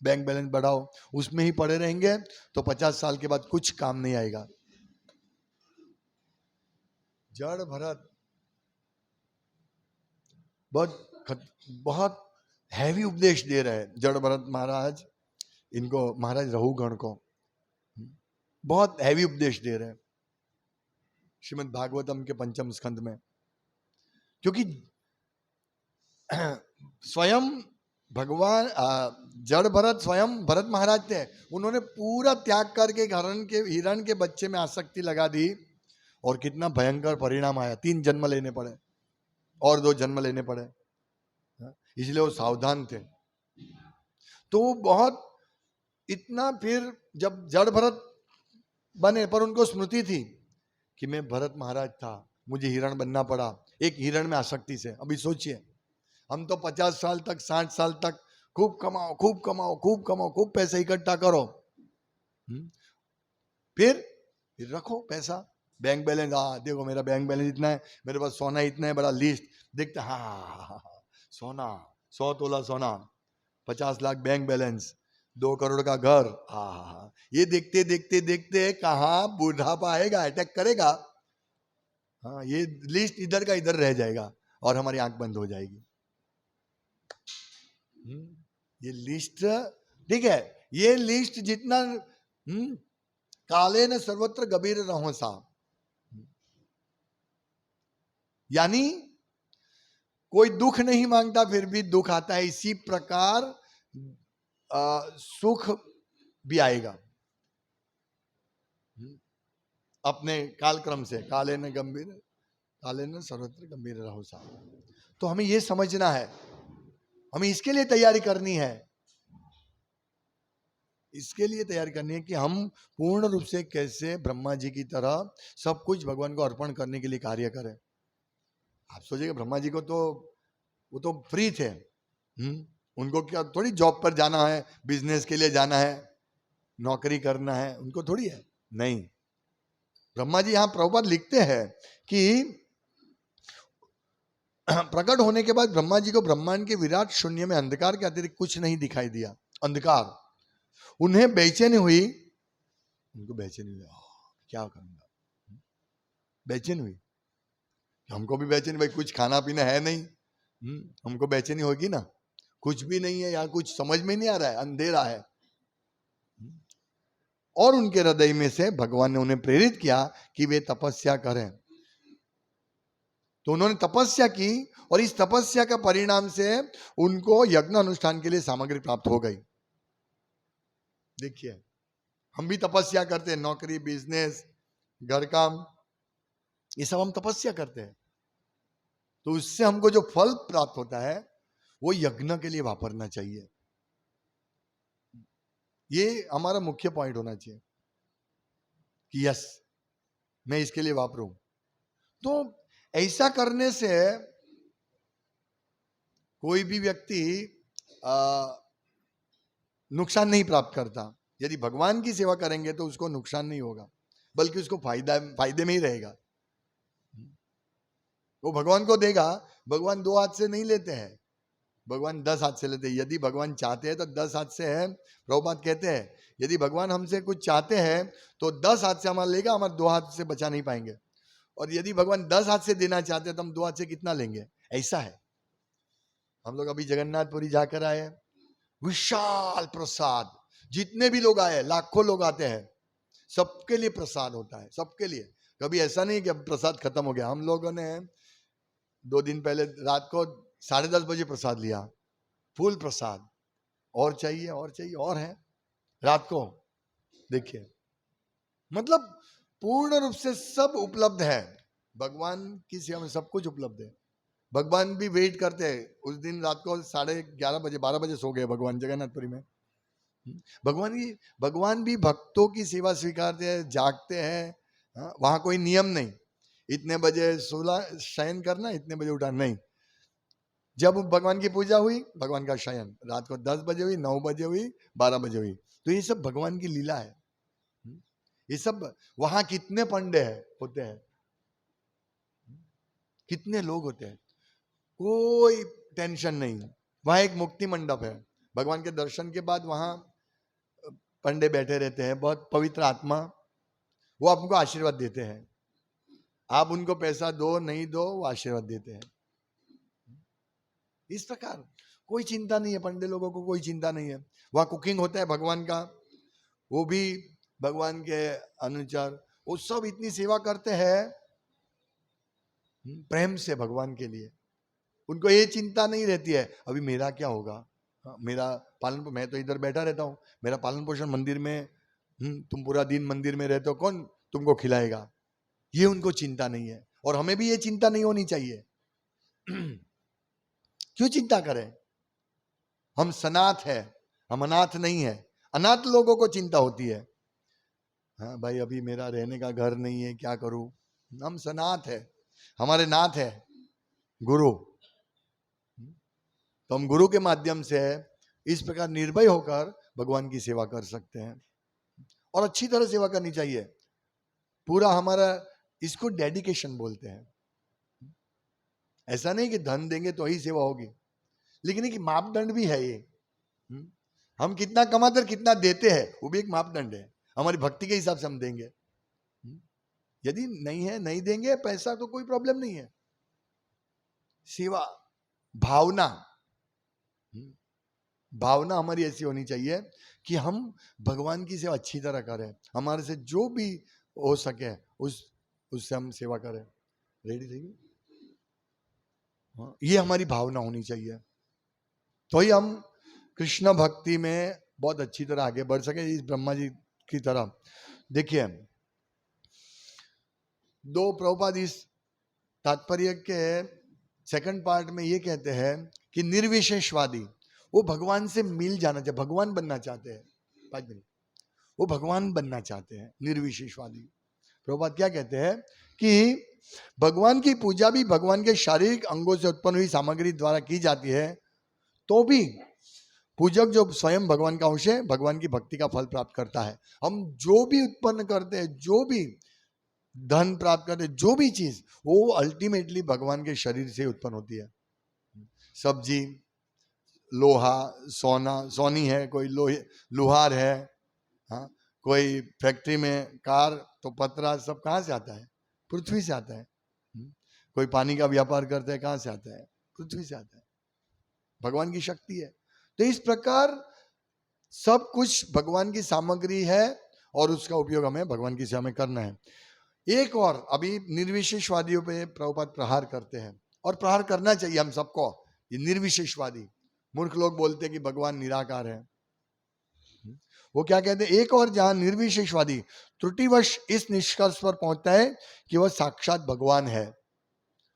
बैंक बैलेंस बढ़ाओ, उसमें ही पड़े रहेंगे तो 50 साल के बाद कुछ काम नहीं आएगा। जड़ भरत बहुत हैवी उपदेश दे रहे हैं जड़ भरत महाराज, इनको महाराज रहुगण को बहुत हैवी उपदेश दे रहे हैं श्रीमद् भागवतम के 5म स्कंद में। क्योंकि स्वयं भगवान जड़ भरत स्वयं भरत महाराज थे, उन्होंने पूरा त्याग करके हिरण के बच्चे में आसक्ति लगा दी और कितना भयंकर परिणाम आया। 3 जन्म लेने पड़े और 2 जन्म लेने पड़े, इसलिए वो सावधान थे। तो बहुत इतना, फिर जब जड़ भरत बने पर उनको स्मृति थी कि मैं भरत महाराज था, मुझे हिरण बनना पड़ा एक हिरण में आसक्ति से। अभी सोचिए, हम तो 50 साल तक 60 साल तक खूब कमाओ खूब कमाओ खूब कमाओ, खूब पैसा इकट्ठा करो, फिर रखो पैसा, बैंक बैलेंस, हाँ देखो मेरा बैंक बैलेंस इतना है, मेरे पास सोना इतना है, बड़ा लिस्ट देखते, हाँ सोना 100 तोला सोना, 50 लाख बैंक बैलेंस, 2 करोड़ का घर, हाँ ये देखते देखते देखते कहाँ बुढ़ापा आएगा, अटैक करेगा, हाँ ये लिस्ट इधर का इधर रह जाएगा और हमारी आंख बंद हो जाएगी। ये लिस्ट ठीक है, ये लिस्ट जितना काले न सर्वत्र गंभीर रहो सा, यानी कोई दुख नहीं मांगता फिर भी दुख आता है, इसी प्रकार सुख भी आएगा अपने कालक्रम से। काले न सर्वत्र गंभीर रहो सा। तो हमें यह समझना है, हमें इसके लिए तैयारी करनी है, इसके लिए तैयारी करनी है कि हम पूर्ण रूप से कैसे ब्रह्मा जी की तरह सब कुछ भगवान को अर्पण करने के लिए कार्य करें। आप सोचिएगा ब्रह्मा जी को तो वो तो फ्री थे, उनको क्या थोड़ी जॉब पर जाना है, बिजनेस के लिए जाना है, नौकरी करना है, उनको थोड़ी है, नहीं। ब्रह्मा जी यहां प्रभुपाद लिखते हैं कि प्रकट होने के बाद ब्रह्मा जी को ब्रह्मांड के विराट शून्य में अंधकार के अतिरिक्त कुछ नहीं दिखाई दिया, अंधकार। उन्हें बेचैनी हुई, उनको बेचैनी हुई, क्या करूंगा, बेचैनी हुई, हमको भी बेचैनी, भाई कुछ खाना पीना है नहीं, हमको बेचैनी होगी ना, कुछ भी नहीं है यार, कुछ समझ में नहीं आ रहा है, अंधेरा है। और उनके हृदय में से भगवान ने उन्हें प्रेरित किया कि वे तपस्या करें। तो उन्होंने तपस्या की और इस तपस्या का परिणाम से उनको यज्ञ अनुष्ठान के लिए सामग्री प्राप्त हो गई। देखिए हम भी तपस्या करते हैं, नौकरी, बिजनेस, घर काम, ये सब हम तपस्या करते हैं, तो उससे हमको जो फल प्राप्त होता है वो यज्ञ के लिए वापरना चाहिए। ये हमारा मुख्य पॉइंट होना चाहिए कि यस मैं इसके लिए वापरूं। तो ऐसा करने से कोई भी व्यक्ति नुकसान नहीं प्राप्त करता। यदि भगवान की सेवा करेंगे तो उसको नुकसान नहीं होगा, बल्कि उसको फायदे में ही रहेगा। वो भगवान को देगा, भगवान 2 हाथ से नहीं लेते हैं, भगवान 10 हाथ से लेते हैं। यदि भगवान चाहते हैं तो 10 हाथ से है। प्रभुपाद कहते हैं यदि भगवान हमसे कुछ चाहते हैं तो 10 हाथ से हमारा लेगा, हमारे 2 हाथ से बचा नहीं पाएंगे। और यदि भगवान 10 हाथ से देना चाहते हैं तो हम 2 हाथ से कितना लेंगे, ऐसा है। हम लोग अभी जगन्नाथपुरी जाकर आए, विशाल प्रसाद, जितने भी लोग आए, लाखों लोग आते हैं, सबके लिए प्रसाद होता है, सबके लिए। कभी ऐसा नहीं कि प्रसाद खत्म हो गया। हम लोगों ने 2 दिन पहले रात को 10:30 बजे प्रसाद लिया, फुल प्रसाद, और चाहिए और चाहिए और है रात को। देखिए मतलब पूर्ण रूप से सब उपलब्ध है, भगवान की सेवा में सब कुछ उपलब्ध है। भगवान भी वेट करते हैं। उस दिन रात को 11:30 बजे 12 बजे सो गए भगवान जगन्नाथपुरी में। भगवान भी भक्तों की सेवा स्वीकारते हैं, जागते हैं। वहां कोई नियम नहीं, इतने बजे शयन करना, इतने बजे उठा नहीं। जब भगवान की पूजा हुई, भगवान का शयन रात को 10 बजे हुई, 9 बजे हुई, 12 बजे हुई। तो ये सब भगवान की लीला है। ये सब वहां कितने पंडे होते हैं, कितने लोग होते हैं, कोई टेंशन नहीं। वहां एक मुक्ति मंडप है, भगवान के दर्शन के बाद वहां पंडे बैठे रहते हैं, बहुत पवित्र आत्मा, वो आपको आशीर्वाद देते हैं। आप उनको पैसा दो नहीं दो, वो आशीर्वाद देते हैं। इस प्रकार कोई चिंता नहीं है, पंडे लोगों को कोई चिंता नहीं है। वहां कुकिंग होता है भगवान का, वो भी भगवान के अनुसार। वो सब इतनी सेवा करते हैं प्रेम से भगवान के लिए, उनको ये चिंता नहीं रहती है अभी मेरा क्या होगा, मेरा पालन, मैं तो इधर बैठा रहता हूँ, मेरा पालन पोषण मंदिर में, तुम पूरा दिन मंदिर में रहते हो, कौन तुमको खिलाएगा? ये उनको चिंता नहीं है। और हमें भी ये चिंता नहीं होनी चाहिए। क्यों चिंता करें? हम सनाथ है, हम अनाथ नहीं है। अनाथ लोगों को चिंता होती है, हाँ भाई अभी मेरा रहने का घर नहीं है, क्या करूं? हम सनाथ है, हमारे नाथ है गुरु। तो हम गुरु के माध्यम से इस प्रकार निर्भय होकर भगवान की सेवा कर सकते हैं, और अच्छी तरह सेवा करनी चाहिए। पूरा हमारा, इसको डेडिकेशन बोलते हैं। ऐसा नहीं कि धन देंगे तो ही सेवा होगी, लेकिन एक मापदंड भी है ये। हम कितना कमाते और कितना देते हैं, वो भी एक मापदंड है। हमारी भक्ति के हिसाब से हम देंगे। यदि नहीं है, नहीं देंगे पैसा तो कोई प्रॉब्लम नहीं है। सेवा भावना, भावना हमारी ऐसी होनी चाहिए कि हम भगवान की सेवा अच्छी तरह करें, हमारे से जो भी हो सके उससे हम सेवा करें। रेडी थे? ये हमारी भावना होनी चाहिए, तो ही हम कृष्ण भक्ति में बहुत अच्छी तरह आगे बढ़ सके, इस ब्रह्मा जी की तरह। देखिए, दो प्रभुपाद इस तात्पर्य के सेकंड पार्ट में ये कहते हैं कि निर्विशेषवादी, वो भगवान से मिल जाना चाहिए, भगवान बनना चाहते हैं। 5 मिनट, वो भगवान बनना चाहते हैं, निर्विशेषवादी। प्रभुपाद क्या कहते हैं कि भगवान की पूजा भी भगवान के शारीरिक अंगों से उत्पन्न हुई सामग्री द्वारा की जाती है, तो भी पूजक जो स्वयं भगवान का अंश है, भगवान की भक्ति का फल प्राप्त करता है। हम जो भी उत्पन्न करते हैं, जो भी धन प्राप्त करते, जो भी चीज, वो अल्टीमेटली भगवान के शरीर से उत्पन्न होती है। सब्जी, लोहा, सोना, सोनी है, कोई लोहार है, हाँ, कोई फैक्ट्री में कार, तो पतरा सब कहाँ से आता है? पृथ्वी से आता है। कोई पानी का व्यापार करते हैं, कहाँ से आता है? पृथ्वी से आता है। भगवान की शक्ति है। तो इस प्रकार सब कुछ भगवान की सामग्री है, और उसका उपयोग हमें भगवान की सेवा में करना है। एक और, अभी निर्विशेषवादियों पे प्रभुपाद प्रहार करते हैं, और प्रहार करना चाहिए हम सबको। ये निर्विशेषवादी मूर्ख लोग बोलते हैं कि भगवान निराकार है। वो क्या कहते हैं, एक और जहां निर्विशेषवादी त्रुटिवश इस निष्कर्ष पर पहुंचता है कि वह साक्षात भगवान है।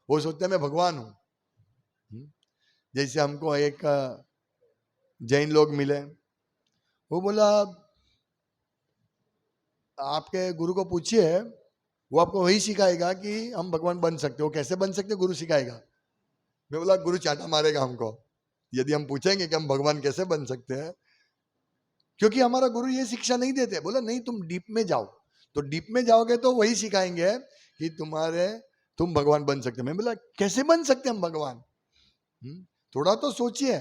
वो सोचते हैं मैं भगवान हूं। जैसे हमको एक जैन लोग मिले, वो बोला आपके गुरु को पूछिए, वो आपको वही सिखाएगा कि हम भगवान बन सकते हो। कैसे बन सकते, गुरु सिखाएगा। मैं बोला गुरु चाटा मारेगा हमको यदि हम पूछेंगे कि हम भगवान कैसे बन सकते हैं, क्योंकि हमारा गुरु ये शिक्षा नहीं देते। बोला नहीं, तुम डीप में जाओ, तो डीप में जाओगे तो वही सिखाएंगे कि तुम भगवान बन सकते। मैं बोला कैसे बन सकते हम भगवान? थोड़ा तो सोचिए,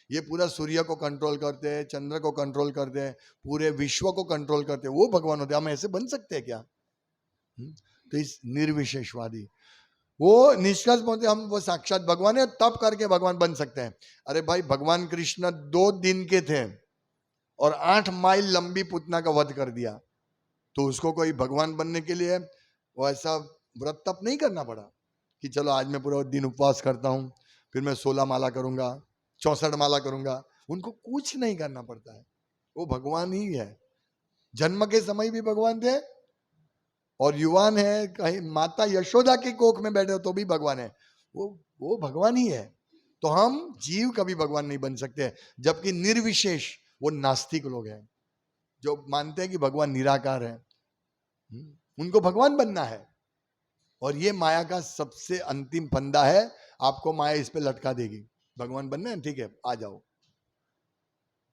ये पूरा सूर्य को कंट्रोल करते हैं, चंद्र को कंट्रोल करते हैं, पूरे विश्व को कंट्रोल करते हैं, वो भगवान होते हैं। हम ऐसे बन सकते हैं क्या? तो इस निर्विशेषवादी वो निष्कर्ष पहुंचे हम वो साक्षात भगवान है, तब करके भगवान बन सकते हैं। अरे भाई, भगवान कृष्ण 2 दिन के थे और 8 माइल लंबी पुतना का वध कर दिया, तो उसको कोई भगवान बनने के लिए वो ऐसा व्रत तप नहीं करना पड़ा कि चलो आज मैं पूरा दिन उपवास करता हूं, फिर मैं 16 माला करूंगा, 64 माला करूंगा। उनको कुछ नहीं करना पड़ता है, वो भगवान ही है। जन्म के समय भी भगवान थे, और युवान है, कहीं माता यशोदा की कोख में बैठे हो तो भी भगवान है। वो भगवान ही है। तो हम जीव कभी भगवान नहीं बन सकते। जबकि निर्विशेष वो नास्तिक लोग हैं, जो मानते हैं कि भगवान निराकार है, उनको भगवान बनना है। और ये माया का सबसे अंतिम फंदा है। आपको माया इस पे लटका देगी। भगवान बनना है, ठीक है, आ जाओ।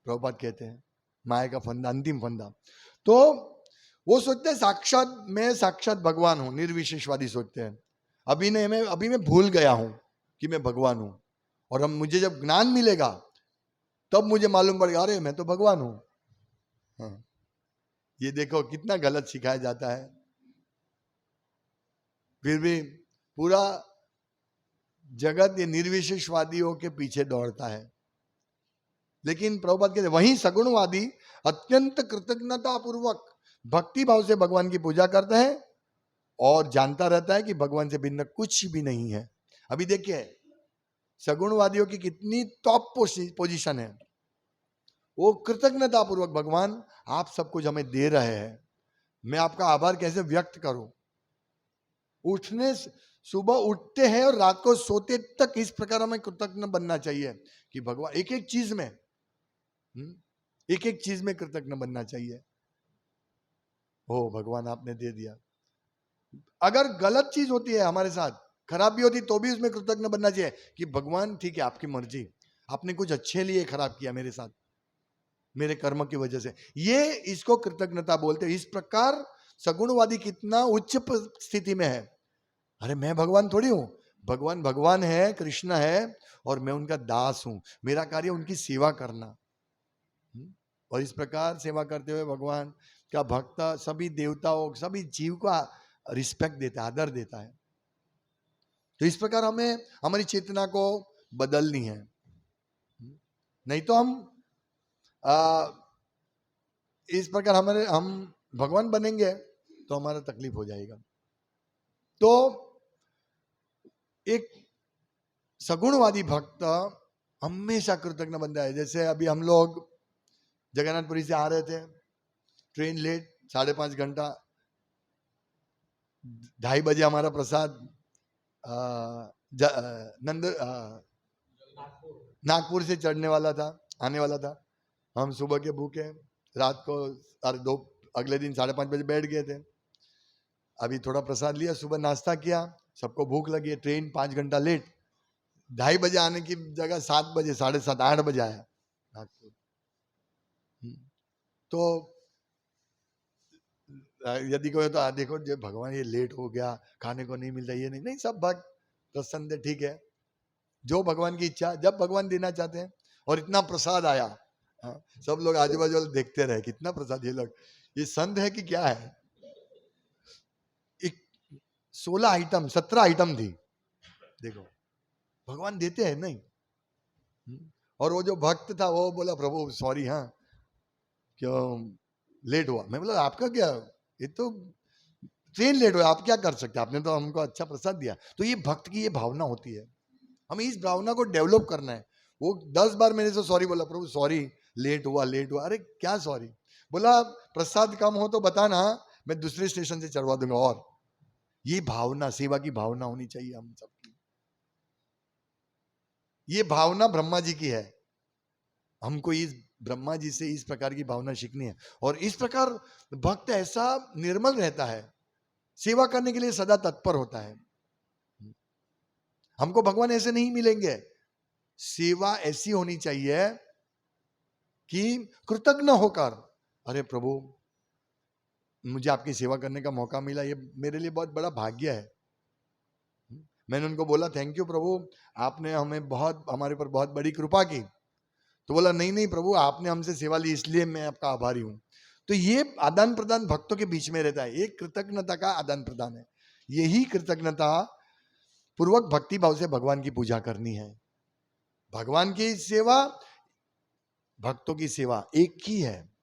प्रभुपाद कहते हैं माया का फंदा, अंतिम फंदा। तो वो सोचते हैं मैं साक्षात भगवान हूं। निर्विशेषवादी सोचते हैं अभी मैं भूल गया हूं कि मैं भगवान हूं, और हम मुझे जब ज्ञान मिलेगा तब मुझे मालूम पड़ेगा अरे मैं तो भगवान हूं। हाँ, ये देखो कितना गलत सिखाया जाता है। फिर भी पूरा जगत ये निर्विशेषवादियों के पीछे दौड़ता है। लेकिन प्रभुपाद कहते वहीं सगुणवादी अत्यंत कृतज्ञता पूर्वक भक्ति भाव से भगवान की पूजा करता है, और जानता रहता है कि भगवान से भिन्न कुछ भी नहीं है। अभी देखिए सगुणवादियों की कितनी टॉप पोजीशन है। वो कृतज्ञता पूर्वक, भगवान आप सब कुछ हमें दे रहे हैं, मैं आपका आभार कैसे व्यक्त करूं। उठने सुबह उठते हैं और रात को सोते तक इस प्रकार हमें कृतज्ञ बनना चाहिए कि भगवान एक एक चीज में, एक एक चीज में कृतज्ञ बनना चाहिए। ओ भगवान आपने दे दिया। अगर गलत चीज होती है हमारे साथ, खराब भी होती, तो भी उसमें कृतज्ञ बनना चाहिए कि भगवान ठीक है, आपकी मर्जी, आपने कुछ अच्छे लिए खराब किया मेरे साथ, मेरे कर्म की वजह से। ये इसको कृतज्ञता बोलते हैं। इस प्रकार सगुणवादी कितना उच्च स्थिति में है। अरे मैं भगवान थोड़ी हूं, भगवान भगवान है, कृष्ण है, और मैं उनका दास हूं, मेरा कार्य उनकी सेवा करना। और इस प्रकार सेवा करते हुए भगवान का भक्त सभी देवताओं, सभी जीव का रिस्पेक्ट देता है, आदर देता है। तो इस प्रकार हमें हमारी चेतना को बदलनी है, नहीं तो हम इस प्रकार हम भगवान बनेंगे तो हमारा तकलीफ हो जाएगा। तो एक सगुणवादी भक्त हमेशा कृतज्ञ बनता है। जैसे अभी हम लोग जगन्नाथपुरी से आ रहे थे, ट्रेन लेट, 5.5 घंटा, 2:30 बजे हमारा प्रसाद नागपुर से चढ़ने वाला था, आने वाला था। हम सुबह के भूखे, रात को अगले दिन 5:30 बजे बैठ गए थे। अभी थोड़ा प्रसाद लिया, सुबह नाश्ता किया, सबको भूख लगी है, ट्रेन 5 घंटा लेट, 2:30 बजे आने की जगह 7 बजे, 7:30, 8 बजे आया नागपुर। तो यदि कोई तो देखो जो भगवान ये लेट हो गया, खाने को नहीं मिलता, ये नहीं, नहीं, सब भक्त प्रसन्न है, ठीक है, जो भगवान की इच्छा, जब भगवान देना चाहते हैं। और इतना प्रसाद आया, सब लोग आजू बाजू वाले देखते रहे कितना प्रसाद, ये लोग ये संत है कि क्या है। 16 आइटम, 17 आइटम थी, देखो भगवान देते हैं नहीं। और वो जो भक्त था वो बोला प्रभु सॉरी, हाँ क्यों लेट हुआ। मैं बोला आपका क्या, ये तो ट्रेन लेट हुआ, आप क्या कर सकते, आपने तो हमको अच्छा प्रसाद दिया। तो ये भक्त की ये भावना होती है, हमें इस भावना को डेवलप करना है। वो 10 बार मेरे से सॉरी बोला, प्रभु सॉरी लेट हुआ, लेट हुआ। अरे क्या सॉरी, बोला प्रसाद कम हो तो बताना, मैं दूसरे स्टेशन से चढ़वा दूंगा। और ये भावना, सेवा की भावना होनी चाहिए हम सबकी। ये भावना ब्रह्मा जी की है, हमको इस ब्रह्मा जी से इस प्रकार की भावना सीखनी है। और इस प्रकार भक्त ऐसा निर्मल रहता है, सेवा करने के लिए सदा तत्पर होता है। हमको भगवान ऐसे नहीं मिलेंगे। सेवा ऐसी होनी चाहिए कि कृतज्ञ होकर, अरे प्रभु मुझे आपकी सेवा करने का मौका मिला, ये मेरे लिए बहुत बड़ा भाग्य है। मैंने उनको बोला थैंक यू प्रभु, आपने हमें बहुत, हमारे पर बहुत बड़ी कृपा की। तो बोला नहीं नहीं प्रभु, आपने हमसे सेवा ली इसलिए मैं आपका आभारी हूं। तो ये आदान प्रदान भक्तों के बीच में रहता है, एक कृतज्ञता का आदान प्रदान है। यही कृतज्ञता पूर्वक भक्ति भाव से भगवान की पूजा करनी है। भगवान की सेवा, भक्तों की सेवा एक ही है।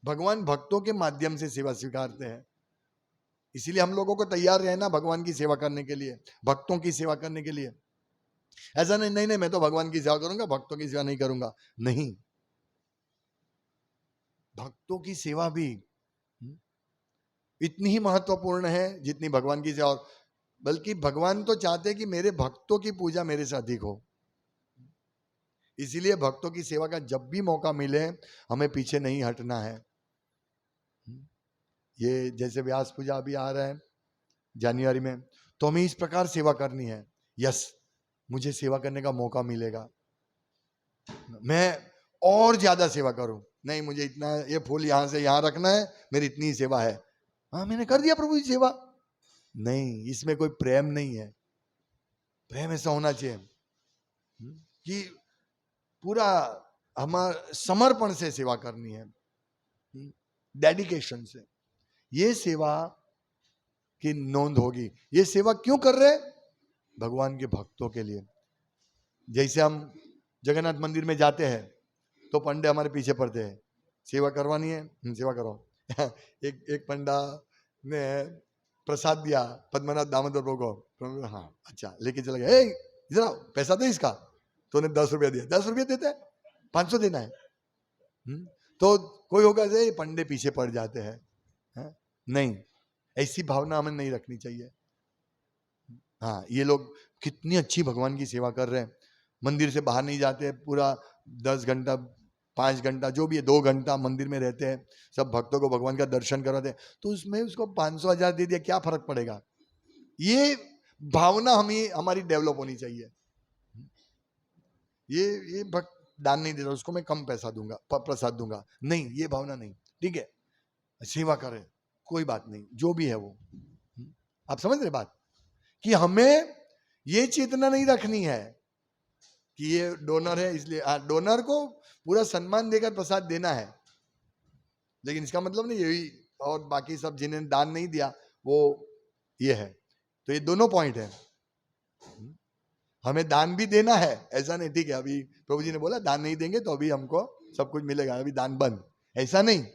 भगवान भक्तों के माध्यम से सेवा स्वीकारते हैं, इसीलिए हम लोगों को तैयार रहना भगवान की सेवा करने के लिए, भक्तों की सेवा करने के लिए। ऐसा नहीं नहीं नहीं मैं तो भगवान की सेवा करूंगा, भक्तों की सेवा नहीं करूंगा, नहीं। भक्तों की सेवा भी इतनी ही महत्वपूर्ण है जितनी भगवान की सेवा। बल्कि भगवान तो चाहते हैं कि मेरे भक्तों की पूजा मेरे से अधिक हो। इसीलिए भक्तों की सेवा का जब भी मौका मिले हमें पीछे नहीं हटना है। ये जैसे व्यास पूजा अभी आ रहा है जनवरी में, तो हमें इस प्रकार सेवा करनी है। यस, मुझे सेवा करने का मौका मिलेगा, मैं और ज्यादा सेवा करूं। नहीं मुझे इतना, ये फूल यहां से यहां रखना है, मेरी इतनी ही सेवा है, हाँ मैंने कर दिया प्रभु की सेवा। नहीं, इसमें कोई प्रेम नहीं है। प्रेम ऐसा होना चाहिए कि पूरा हमारा समर्पण से सेवा करनी है, डेडिकेशन से। ये सेवा की नोंद होगी। ये सेवा क्यों कर रहे? भगवान के भक्तों के लिए। जैसे हम जगन्नाथ मंदिर में जाते हैं तो पंडे हमारे पीछे पड़ते हैं, सेवा करवानी है, सेवा करो। एक पंडा ने प्रसाद दिया पद्मनाथ दामोदर प्रभु को, हाँ अच्छा लेके चला गया, इधर आओ पैसा दे इसका, तो उन्हें 10 रुपया दिया। 10 रुपया देता है, 500 देना है। तो कोई होगा ये पंडे पीछे पड़ जाते हैं, नहीं, ऐसी भावना हमें नहीं रखनी चाहिए। हाँ, ये लोग कितनी अच्छी भगवान की सेवा कर रहे हैं, मंदिर से बाहर नहीं जाते, पूरा 10 घंटा 5 घंटा जो भी है 2 घंटा मंदिर में रहते हैं, सब भक्तों को भगवान का दर्शन कराते हैं, तो उसमें उसको 500,000 दे दिया, क्या फर्क पड़ेगा? ये भावना हमारी डेवलप होनी चाहिए। ये भक्त दान नहीं दे रहा, उसको मैं कम पैसा दूंगा, प्रसाद दूंगा, नहीं, ये भावना नहीं। ठीक है, सेवा करें, कोई बात नहीं, जो भी है वो। आप समझ रहे बात, कि हमें ये चेतना नहीं रखनी है कि ये डोनर है इसलिए, डोनर को पूरा सम्मान देकर प्रसाद देना है, लेकिन इसका मतलब नहीं यही और बाकी सब जिन्हें दान नहीं दिया वो ये है। तो ये दोनों पॉइंट है, हमें दान भी देना है, ऐसा नहीं। ठीक है, अभी प्रभु जी ने बोला दान नहीं देंगे तो अभी हमको सब कुछ मिलेगा, अभी दान बंद, ऐसा नहीं।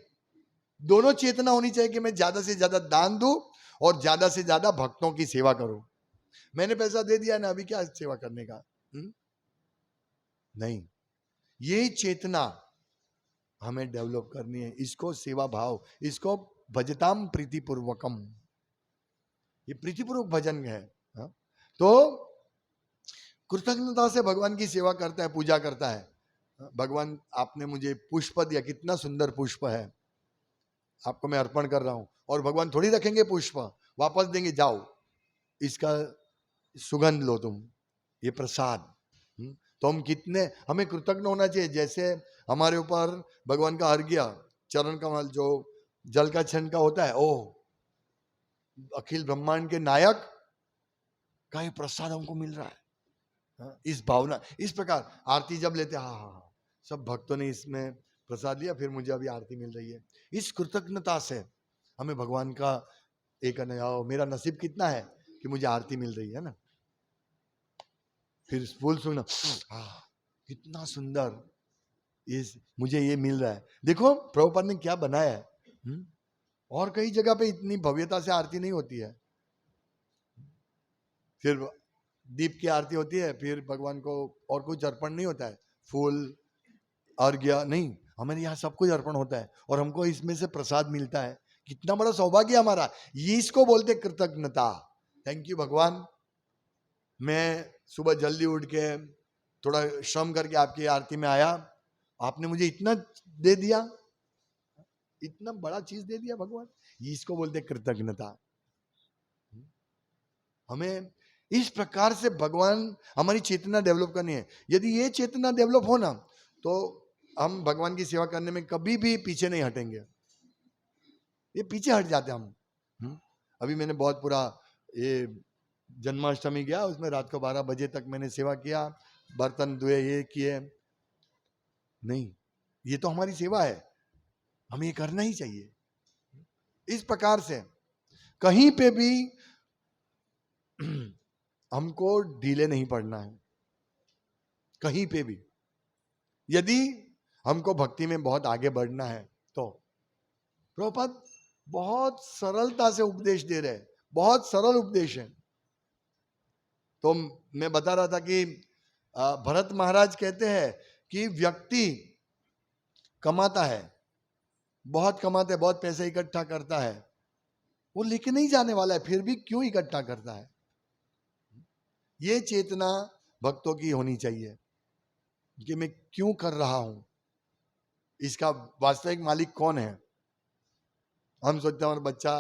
दोनों चेतना होनी चाहिए कि मैं ज्यादा से ज्यादा दान दूं और ज्यादा से ज्यादा भक्तों की सेवा करूं। मैंने पैसा दे दिया ना, अभी क्या सेवा करने का? नहीं, ये चेतना हमें डेवलप करनी है, इसको सेवा भाव, इसको भजताम प्रीतिपूर्वकम, ये प्रीतिपूर्वक भजन है। तो कृतज्ञता से भगवान की सेवा करता है, पूजा करता है। भगवान आपने मुझे पुष्प दिया, कितना सुंदर पुष्प है, आपको मैं अर्पण कर रहा हूं, और भगवान थोड़ी रखेंगे पुष्प वापस देंगे, जाओ इसका सुगंध लो तुम, ये प्रसाद। तो हम कितने, हमें कृतज्ञ होना चाहिए। जैसे हमारे ऊपर भगवान का अर्घ्य चरण कमल जो जल का छनका होता है, ओ अखिल ब्रह्मांड के नायक का ये प्रसाद हमको मिल रहा है, इस भावना, इस प्रकार आरती जब लेते, हाँ हाँ हाँ, सब भक्तों ने इसमें प्रसाद लिया, फिर मुझे अभी आरती मिल रही है, इस कृतज्ञता से हमें भगवान का एक नया, मेरा नसीब कितना है कि मुझे आरती मिल रही है ना, फिर फूल सुनना, कितना सुंदर, मुझे ये मिल रहा है। देखो प्रभुपाद ने क्या बनाया है, और कई जगह पे इतनी भव्यता से आरती नहीं होती है। फिर दीप की आरती होती है, फिर भगवान को और कुछ अर्पण नहीं होता है, फूल अर्घ्य नहीं, हमारे यहाँ सब कुछ अर्पण होता है और हमको इसमें से प्रसाद मिलता है। कितना बड़ा सौभाग्य हमारा, ये इसको बोलते कृतज्ञता। थैंक यू भगवान, मैं सुबह जल्दी उठ के थोड़ा श्रम करके आपकी आरती में आया, आपने मुझे इतना दे दिया, इतना बड़ा चीज दे दिया भगवान, इसको बोलते कृतज्ञता। हमें इस प्रकार से भगवान, हमारी चेतना डेवलप करनी है। यदि ये चेतना डेवलप हो ना, तो हम भगवान की सेवा करने में कभी भी पीछे नहीं हटेंगे, ये पीछे हट जाते हम। अभी मैंने बहुत पूरा ये जन्माष्टमी गया, उसमें रात को 12 बजे तक मैंने सेवा किया, बर्तन धुए, ये किए, नहीं, ये तो हमारी सेवा है, हमें ये करना ही चाहिए। इस प्रकार से कहीं पे भी हमको ढीले नहीं पड़ना है, कहीं पे भी। यदि हमको भक्ति में बहुत आगे बढ़ना है तो प्रभुपाद बहुत सरलता से उपदेश दे रहे हैं, बहुत सरल उपदेश है। तो मैं बता रहा था कि भरत महाराज कहते हैं कि व्यक्ति कमाता है, बहुत कमाते हैं, बहुत पैसे इकट्ठा करता है, वो लेके नहीं जाने वाला है, फिर भी क्यों इकट्ठा करता है? ये चेतना भक्तों की होनी चाहिए कि मैं क्यों कर रहा हूं, इसका वास्तविक मालिक कौन है। हम सोचते हैं हमारा बच्चा,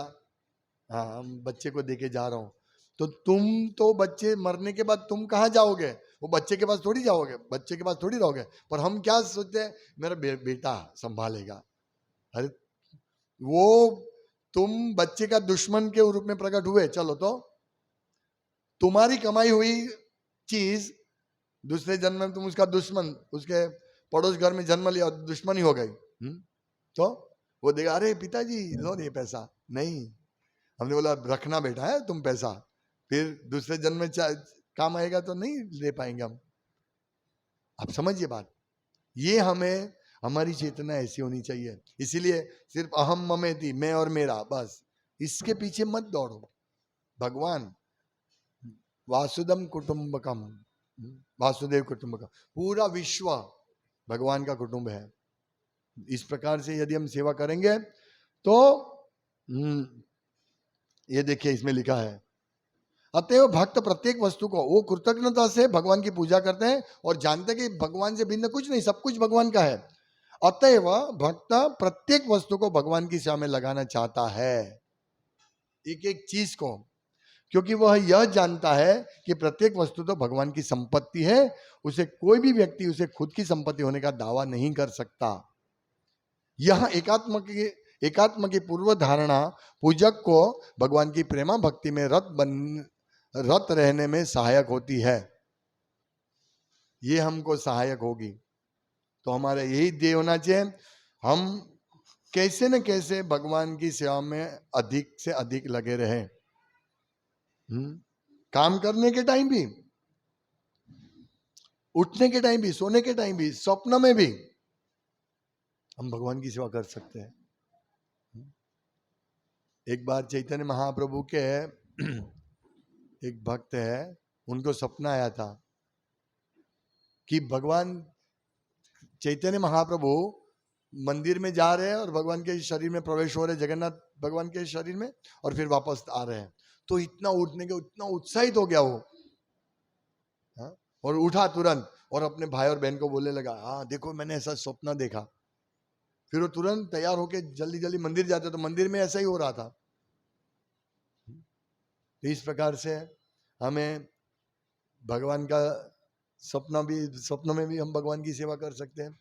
हाँ हम बच्चे को देके जा रहा हूं, तो तुम तो बच्चे मरने के बाद तुम कहाँ जाओगे? वो बच्चे के पास थोड़ी जाओगे, बच्चे के पास थोड़ी रहोगे। पर हम क्या सोचते हैं, मेरा बेटा संभालेगा। अरे वो तुम बच्चे का दुश्मन के रूप में प्रकट हुए, चलो तो तुम्हारी कमाई हुई चीज दूसरे जन्म में तुम उसका दुश्मन, उसके पड़ोस घर में जन्म लिया, दुश्मनी हो गई। तो वो देगा, अरे पिताजी लो ये पैसा, नहीं, हमने बोला रखना बेटा है तुम पैसा, फिर दूसरे जन्म में काम आएगा तो नहीं ले पाएंगे हम। आप समझिए बात, ये हमें, हमारी चेतना ऐसी होनी चाहिए। इसीलिए सिर्फ अहम ममेति, मैं और मेरा, बस इसके पीछे मत दौड़ो। भगवान वासुदम कुटुंबकम, वासुदेव कुटुंबकम, पूरा विश्व भगवान का कुटुंब है। इस प्रकार से यदि हम सेवा करेंगे तो ये देखिए इसमें लिखा है, अतएव भक्त प्रत्येक वस्तु को वो कृतज्ञता से भगवान की पूजा करते हैं और जानते हैं कि भगवान से भिन्न कुछ नहीं, सब कुछ भगवान का है। अतएव भक्त प्रत्येक वस्तु को भगवान की सेवा में लगाना चाहता है, एक एक चीज को, क्योंकि वह यह जानता है कि प्रत्येक वस्तु तो भगवान की संपत्ति है, उसे कोई भी व्यक्ति उसे खुद की संपत्ति होने का दावा नहीं कर सकता। यह एकात्म की पूर्व धारणा पूजक को भगवान की प्रेमा भक्ति में रत रहने में सहायक होती है। ये हमको सहायक होगी तो हमारा यही ध्येय होना चाहिए, हम कैसे न कैसे भगवान की सेवा में अधिक से अधिक लगे रहे। काम करने के टाइम भी, उठने के टाइम भी, सोने के टाइम भी, स्वप्न में भी हम भगवान की सेवा कर सकते हैं। एक बार चैतन्य महाप्रभु के एक भक्त है, उनको सपना आया था कि भगवान चैतन्य महाप्रभु मंदिर में जा रहे हैं और भगवान के शरीर में प्रवेश हो रहे, जगन्नाथ भगवान के शरीर में, और फिर वापस आ रहे हैं। तो इतना उठने के इतना उत्साहित हो गया वो, और उठा तुरंत और अपने भाई और बहन को बोलने लगा, हाँ देखो मैंने ऐसा सपना देखा। फिर वो तुरंत तैयार होके जल्दी जल्दी मंदिर जाते, तो मंदिर में ऐसा ही हो रहा था। तो इस प्रकार से हमें भगवान का सपनों में भी हम भगवान की सेवा कर सकते हैं।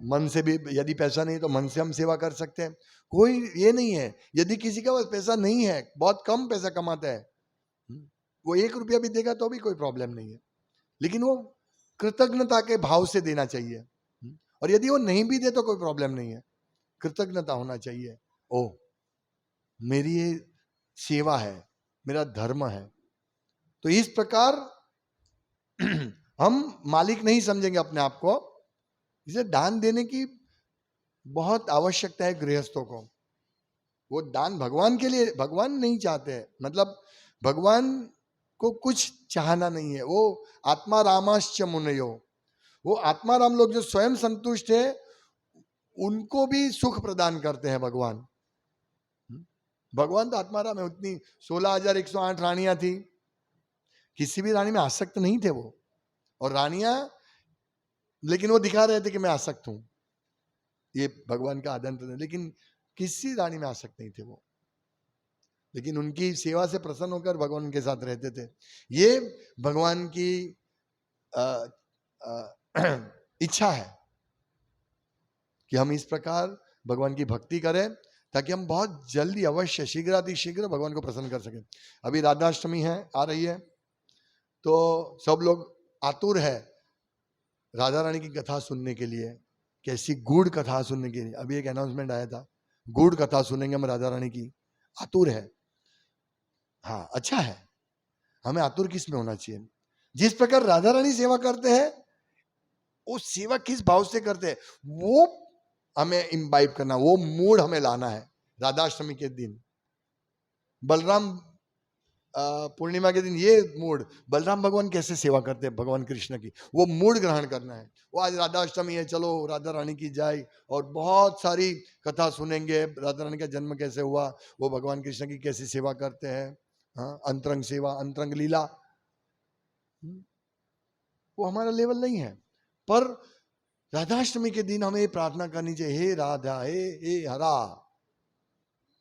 मन से भी, यदि पैसा नहीं तो मन से हम सेवा कर सकते हैं। कोई ये नहीं है, यदि किसी का पास पैसा नहीं है, बहुत कम पैसा कमाता है, वो 1 रुपया भी देगा तो भी कोई प्रॉब्लम नहीं है, लेकिन वो कृतज्ञता के भाव से देना चाहिए। और यदि वो नहीं भी दे तो कोई प्रॉब्लम नहीं है, कृतज्ञता होना चाहिए। ओ मेरी ये सेवा है, मेरा धर्म है। तो इस प्रकार हम मालिक नहीं समझेंगे अपने आप को, इसे दान देने की बहुत आवश्यकता है गृहस्थों को। वो दान भगवान के लिए, भगवान नहीं चाहते हैं, मतलब भगवान को कुछ चाहना नहीं है। वो आत्मा रामाश्च मुनयो, वो आत्मा राम लोग जो स्वयं संतुष्ट है उनको भी सुख प्रदान करते हैं भगवान। भगवान तो आत्मा राम है। उतनी 16,108 रानियां थी, किसी भी रानी में आसक्त नहीं थे वो, और रानियां, लेकिन वो दिखा रहे थे कि मैं आसक्त हूं, ये भगवान का आदन प्रदान, लेकिन किसी रानी में आसक्त नहीं थे वो, लेकिन उनकी सेवा से प्रसन्न होकर भगवान उनके साथ रहते थे। ये भगवान की इच्छा है कि हम इस प्रकार भगवान की भक्ति करें ताकि हम बहुत जल्दी, अवश्य, शीघ्र भगवान को प्रसन्न कर सकें। अभी राधाष्टमी है, आ रही है, तो सब लोग आतुर है राधा रानी की कथा सुनने के लिए, कैसी गूढ़ कथा सुनने के लिए। अभी एक अनाउंसमेंट आया था, गूढ़ कथा सुनेंगे हम राधा रानी की, आतुर है। हाँ अच्छा है, हमें आतुर किस में होना चाहिए? जिस प्रकार राधा रानी सेवा करते हैं, वो सेवा किस भाव से करते हैं वो हमें इम्बाइब करना, वो मूड हमें लाना है। राधाष्टमी के दिन, बलराम पूर्णिमा के दिन, ये मूड, बलराम भगवान कैसे सेवा करते हैं भगवान कृष्ण की, वो मूड ग्रहण करना है। वो आज राधाष्टमी है, चलो राधा रानी की जाए, और बहुत सारी कथा सुनेंगे, राधा रानी का जन्म कैसे हुआ, वो भगवान कृष्ण की कैसी सेवा करते हैं, हाँ, अंतरंग सेवा, अंतरंग लीला, वो हमारा लेवल नहीं है। पर राधाष्टमी के दिन हमें प्रार्थना करनी चाहिए, हे राधा, हे हरा।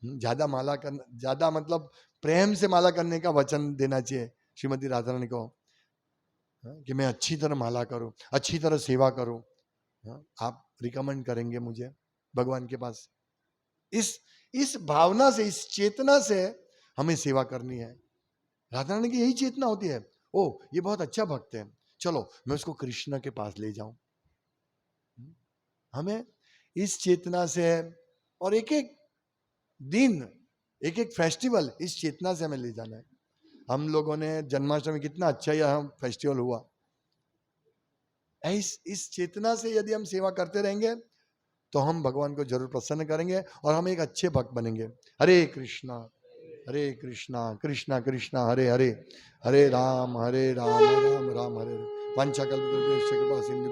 ज्यादा माला करना, ज्यादा मतलब प्रेम से माला करने का वचन देना चाहिए श्रीमती राधा रानी को, कि मैं अच्छी तरह माला करूं, अच्छी तरह सेवा करूं। आप रिकमेंड करेंगे मुझे भगवान के पास। इस भावना से, इस चेतना से हमें सेवा करनी है। राधा रानी की यही चेतना होती है, ओ ये बहुत अच्छा भक्त है, चलो मैं उसको कृष्ण के पास ले जाऊं। हमें इस चेतना से, और एक एक दिन, एक एक फेस्टिवल, इस चेतना से हमें ले जाना है। हम लोगों ने जन्माष्टमी, कितना अच्छा यह फेस्टिवल हुआ, इस चेतना से यदि हम सेवा करते रहेंगे तो हम भगवान को जरूर प्रसन्न करेंगे और हम एक अच्छे भक्त बनेंगे। हरे कृष्णा कृष्णा कृष्णा हरे हरे, हरे राम राम राम हरे हरे। पंचकल्प कृपा सिंधु